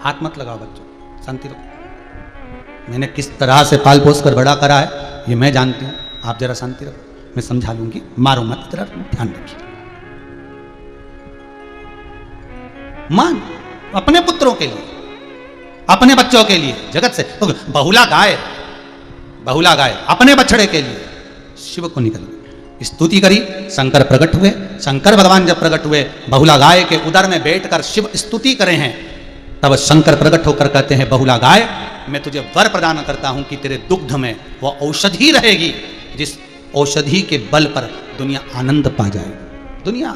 Speaker 1: हाथ मत लगाओ बच्चों, शांति रखो, मैंने किस तरह से पाल पोस कर बड़ा करा है ये मैं जानती हूं, आप जरा शांति रखो, मैं समझा लूंगी, मारो मत, जरा ध्यान रखिए। मां अपने पुत्रों के लिए, अपने बच्चों के लिए जगत से तो बहुला गाय अपने बछड़े के लिए शिव को निकल स्तुति करी, शंकर प्रकट हुए। शंकर भगवान जब प्रकट हुए, बहुला गाय के उदर में बैठकर शिव स्तुति करे हैं, तब शंकर प्रकट होकर कहते हैं बहुला गाय मैं तुझे वर प्रदान करता हूं कि तेरे दुग्ध में वह औषधि रहेगी जिस औषधि के बल पर दुनिया आनंद पा जाएगी। दुनिया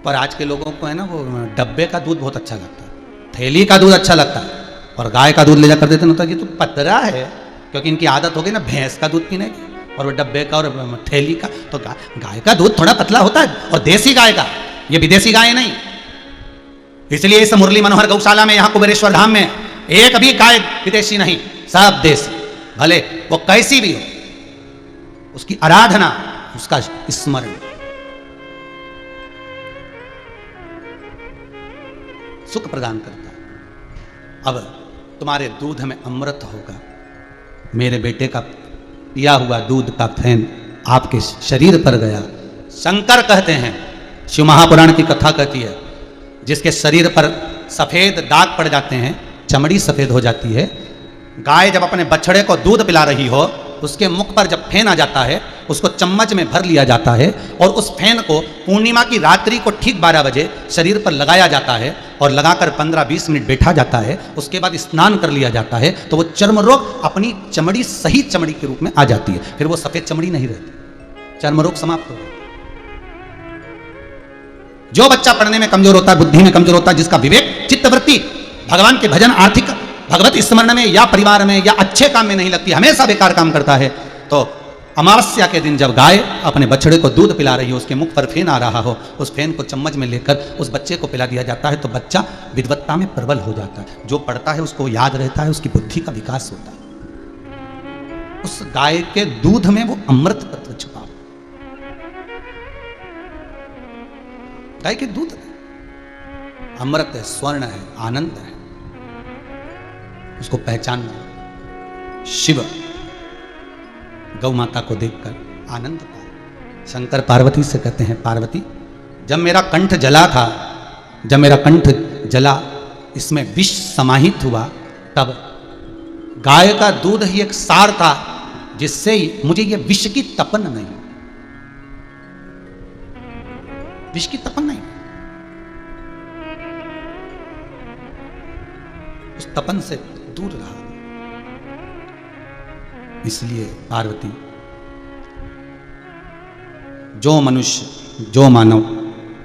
Speaker 1: पर आज के लोगों को है ना, वो डब्बे का दूध बहुत अच्छा लगता है, थैली का दूध अच्छा लगता है, और गाय का दूध ले जा कर देते ना, ये तो पतरा है, क्योंकि इनकी आदत हो गई ना भैंस का दूध पीने की, और वो डब्बे का और थैली का। तो गाय का दूध थोड़ा पतला होता है, और देसी गाय का, ये विदेशी गाय नहीं। इसलिए इस मुरली मनोहर गौशाला में, यहाँ कुबेरेश्वर धाम में एक भी गाय विदेशी नहीं, सब देसी, भले वो कैसी भी हो, उसकी आराधना, उसका स्मरण सुख प्रदान करता है। अब तुम्हारे दूध में अमृत होगा, मेरे बेटे का पिया हुआ दूध का फैन आपके शरीर पर गया। शंकर कहते हैं, शिव महापुराण की कथा कहती है, जिसके शरीर पर सफेद दाग पड़ जाते हैं, चमड़ी सफेद हो जाती है, गाय जब अपने बछड़े को दूध पिला रही हो, उसके मुख पर जब फेन आ जाता है, उसको चम्मच में भर लिया जाता है, और उस फेन को पूर्णिमा की रात्रि को ठीक 12 बजे शरीर पर लगाया जाता है, और लगाकर 15-20 मिनट बैठा जाता है, उसके बाद स्नान कर लिया जाता है, तो वो चर्म रोग अपनी चमड़ी सही चमड़ी के रूप में आ जाती है, फिर वो सफेद चमड़ी नहीं रहती, चर्म रोग समाप्त हो गया। जो बच्चा पढ़ने में कमजोर होता है, बुद्धि में कमजोर होता है, जिसका विवेक चित्तवृत्ति भगवान के भजन, आर्थिक भगवत स्मरण में या परिवार में या अच्छे काम में नहीं लगती, हमेशा बेकार काम करता है, तो अमावस्या के दिन जब गाय अपने बछड़े को दूध पिला रही हो, उसके मुख पर फेन आ रहा हो, उस फेन को चम्मच में लेकर उस बच्चे को पिला दिया जाता है, तो बच्चा विद्वत्ता में प्रबल हो जाता है, जो पढ़ता है उसको याद रहता है, उसकी बुद्धि का विकास होता है। उस गाय के दूध में वो अमृत तत्व छुपा, गाय के दूध में अमृत है, स्वर्ण है, आनंद है, उसको पहचानना। शिव गौ माता को देखकर आनंद पाया। शंकर पार्वती से कहते हैं, पार्वती जब मेरा कंठ जला था, जब मेरा कंठ जला, इसमें विष समाहित हुआ, तब गाय का दूध ही एक सार था, जिससे मुझे ये विष की तपन नहीं, विष की तपन नहीं, उस तपन से दूर रहा। इसलिए पार्वती, जो मनुष्य, जो मानव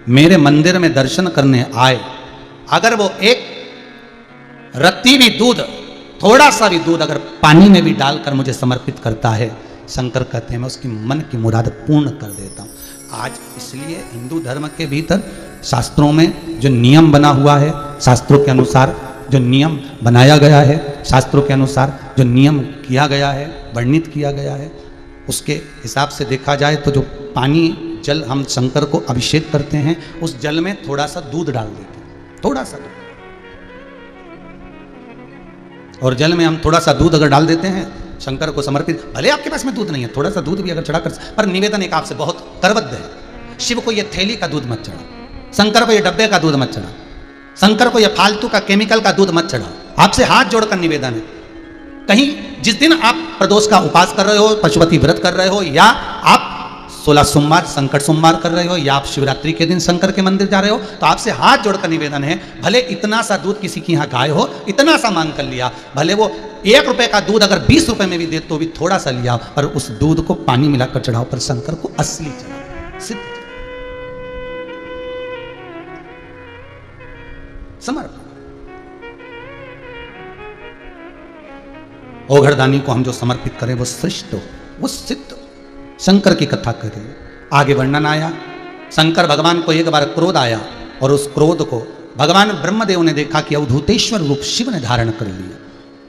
Speaker 1: मेरे मंदिर में दर्शन करने आए, अगर वो एक रत्ती भी दूध, थोड़ा सा भी दूध अगर पानी में भी डालकर मुझे समर्पित करता है, शंकर कहते हैं मैं उसकी मन की मुराद पूर्ण कर देता हूं। आज इसलिए हिंदू धर्म के भीतर शास्त्रों में जो नियम बना हुआ है, शास्त्रों के अनुसार जो नियम बनाया गया है, शास्त्रों के अनुसार जो नियम किया गया है, वर्णित किया गया है, उसके हिसाब से देखा जाए तो जो पानी जल हम शंकर को अभिषेक करते हैं, उस जल में थोड़ा सा दूध डाल देते हैं, थोड़ा सा दूध, और जल में हम थोड़ा सा दूध अगर डाल देते हैं शंकर को समर्पित, भले आपके पास में दूध नहीं है, थोड़ा सा दूध भी अगर चढ़ा कर, पर निवेदन एक आपसे बहुत करबद्ध है, शिव को ये थैली का दूध मत चढ़ा, शंकर को ये डब्बे का दूध मत चढ़ा, शंकर को ये फालतू का केमिकल का दूध मत चढ़ा। आपसे हाथ जोड़कर निवेदन है, कहीं जिस दिन आप प्रदोष का उपास कर रहे हो, पशुपति व्रत कर रहे हो, या आप 16 सोमवार संकट सोमवार कर रहे हो, या आप शिवरात्रि के दिन शंकर के मंदिर जा रहे हो, तो आपसे हाथ जोड़कर निवेदन है, भले इतना सा दूध किसी की यहाँ गाय हो, इतना सा मांग कर लिया, भले वो 1 रुपए का दूध अगर 20 रुपए में भी दे तो भी थोड़ा सा लिया, पर उस दूध को पानी मिलाकर चढ़ाओ, पर शंकर को असली चढ़ाओ, सिद्ध। ओघड़दानी को हम जो समर्पित करें वो श्रेष्ठ हो, वो सिद्ध हो। शंकर की कथा करें, आगे वर्णन आया। शंकर भगवान को एक बार क्रोध आया और उस क्रोध को भगवान ब्रह्मदेव ने देखा कि अवधूतेश्वर रूप शिव ने धारण कर लिया।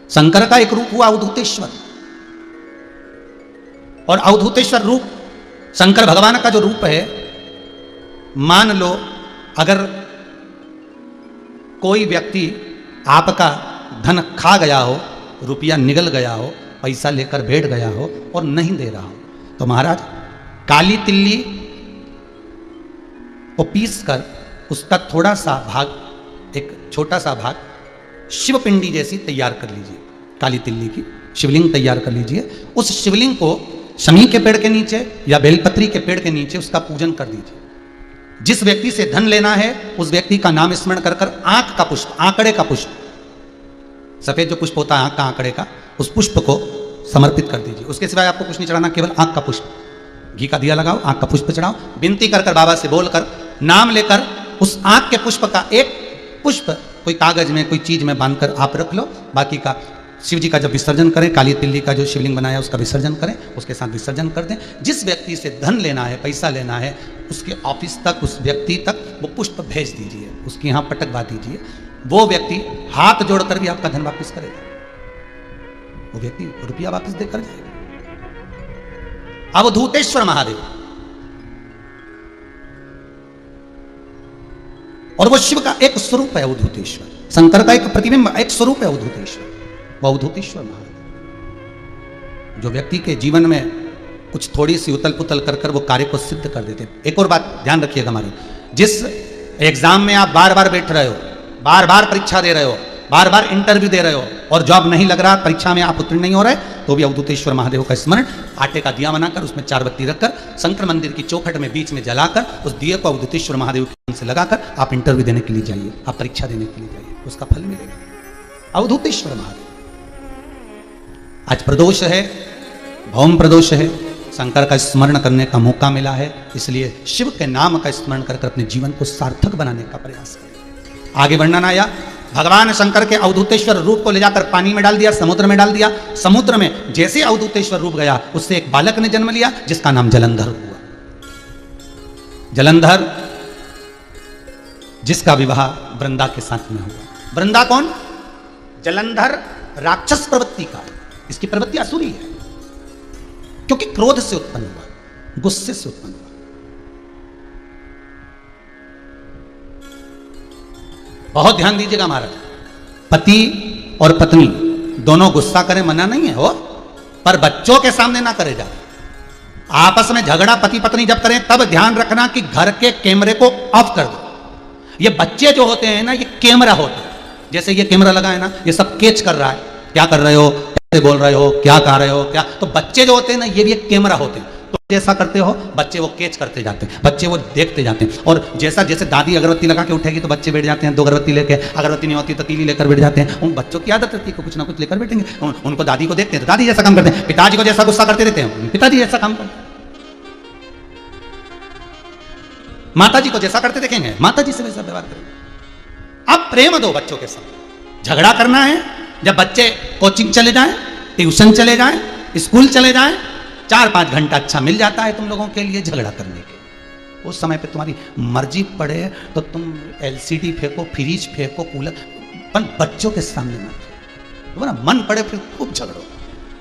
Speaker 1: शंकर का एक रूप हुआ अवधूतेश्वर, और अवधूतेश्वर रूप शंकर भगवान का जो रूप है, मान लो अगर कोई व्यक्ति आपका धन खा गया हो, रुपया निगल गया हो, पैसा लेकर बैठ गया हो और नहीं दे रहा हो, तो महाराज काली तिल्ली को पीस कर उसका थोड़ा सा भाग, एक छोटा सा भाग शिवपिंडी जैसी तैयार कर लीजिए। काली तिल्ली की शिवलिंग तैयार कर लीजिए। उस शिवलिंग को शमी के पेड़ के नीचे या बेलपत्री के पेड़ के नीचे उसका पूजन कर दीजिए। जिस व्यक्ति से धन लेना है उस व्यक्ति का नाम स्मरण कर कर आंख का पुष्प, आंकड़े का पुष्प, सफेद जो पुष्प होता है आंख का, आंकड़े का, उस पुष्प को समर्पित कर दीजिए। उसके सिवाय आपको कुछ नहीं चढ़ाना, केवल आंख का पुष्प, घी का दिया लगाओ, आंख का पुष्प चढ़ाओ, विनती कर कर बाबा से बोलकर, नाम लेकर उस आंख के पुष्प का एक पुष्प कोई कागज में, कोई चीज में बांधकर आप रख लो। बाकी का शिव जी का जब विसर्जन करें, काली तिल्ली का जो शिवलिंग बनाया उसका विसर्जन करें, उसके साथ विसर्जन कर दें। जिस व्यक्ति से धन लेना है, पैसा लेना है, उसके ऑफिस तक, उस व्यक्ति तक वो पुष्प भेज दीजिए, उसके यहाँ पटकवा दीजिए। वो व्यक्ति हाथ जोड़कर भी आपका धन वापस करेगा, वो व्यक्ति रुपया वापस देकर जाएगा। अवधूतेश्वर महादेव, और वो शिव का एक स्वरूप है अवधूतेश्वर, शंकर का एक प्रतिबिंब, एक स्वरूप है अवधूतेश्वर, वो अवधूतेश्वर महादेव। जो व्यक्ति के जीवन में कुछ थोड़ी सी उतल पुतल कर कर वो कार्य को सिद्ध कर देते हैं। एक और बात ध्यान रखिएगा हमारे, जिस एग्जाम में आप बार बार बैठ रहे हो, बार बार परीक्षा दे रहे हो, बार बार इंटरव्यू दे रहे हो और जॉब नहीं लग रहा, परीक्षा में आप उत्तीर्ण नहीं हो रहे, तो भी अवधूतेश्वर महादेव का स्मरण, आटे का दिया बनाकर उसमें 4 बत्ती रखकर, शंकर मंदिर की चौखट में बीच में जलाकर, उस दिए को अवधूतेश्वर महादेव के नाम से लगाकर आप इंटरव्यू देने के लिए जाइए, आप परीक्षा देने के लिए जाइए, उसका फल मिलेगा। अवधूतेश्वर महादेव। आज प्रदोष है, भौम प्रदोष है, शंकर का स्मरण करने का मौका मिला है, इसलिए शिव के नाम का स्मरण कर अपने जीवन को सार्थक बनाने का प्रयास करें। आगे वर्णन आया, भगवान शंकर के अवधूतेश्वर रूप को ले जाकर पानी में डाल दिया, समुद्र में डाल दिया। समुद्र में जैसे अवधूतेश्वर रूप गया, उससे एक बालक ने जन्म लिया जिसका नाम जलंधर हुआ। जलंधर जिसका विवाह वृंदा के साथ में हुआ। वृंदा कौन? जलंधर राक्षस प्रवृत्ति का, इसकी प्रवृत्ति असुरी है, क्योंकि क्रोध से उत्पन्न हुआ, गुस्से से उत्पन्न हुआ। बहुत ध्यान दीजिएगा महाराज, पति और पत्नी दोनों गुस्सा करें मना नहीं है हो, पर बच्चों के सामने ना करे जाए। आपस में झगड़ा पति पत्नी जब करें तब ध्यान रखना कि घर के कैमरे को ऑफ कर दो। ये बच्चे जो होते हैं ना, ये कैमरा होते हैं। जैसे ये कैमरा लगा है ना, ये सब कैच कर रहा है, क्या कर रहे हो, कैसे बोल रहे हो, क्या कह रहे हो, क्या। तो बच्चे जो होते हैं ना, ये भी एक कैमरा होते हैं। तो जैसा करते हो बच्चे वो कैच करते जाते हैं, बच्चे वो देखते जाते हैं। और जैसा जैसे दादी अगरबत्ती लगा के उठेगी तो बच्चे बैठ जाते हैं, 2 अगरबत्ती लेके, अगरबत्ती नहीं होती तो तीली लेकर बैठ जाते हैं। उन बच्चों की आदत रहती है, कुछ ना कुछ लेकर बैठेंगे। उनको दादी को देखते हैं तो दादी जैसा काम करते हैं, पिताजी को जैसा गुस्सा करते रहते हैं पिताजी जैसा काम करते हैं, माता जी को जैसा करते देखेंगे माता जी से वैसा व्यवहार करेंगे। अब प्रेम दो बच्चों के साथ। झगड़ा करना है जब बच्चे कोचिंग चले जाएं, ट्यूशन चले जाएं, स्कूल चले जाएं, 4-5 घंटा अच्छा मिल जाता है तुम लोगों के लिए झगड़ा करने के। उस समय पे तुम्हारी मर्जी पड़े तो तुम LCD फेंको, फ्रिज फेंको, कूलर, पर बच्चों के सामने मत। तुम्हारा मन पड़े फिर खूब झगड़ो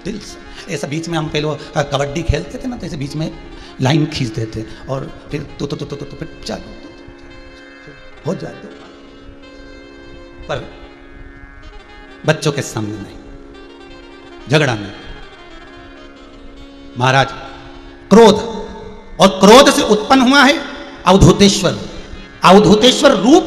Speaker 1: दिल से। ऐसा बीच में हम पहले कबड्डी खेलते थे ना, तो ऐसे बीच में लाइन खींच देते और फिर तो फिर चलो हो जाते, पर बच्चों के सामने नहीं, झगड़ा नहीं। महाराज क्रोध, और क्रोध से उत्पन्न हुआ है अवधूतेश्वर। अवधूतेश्वर रूप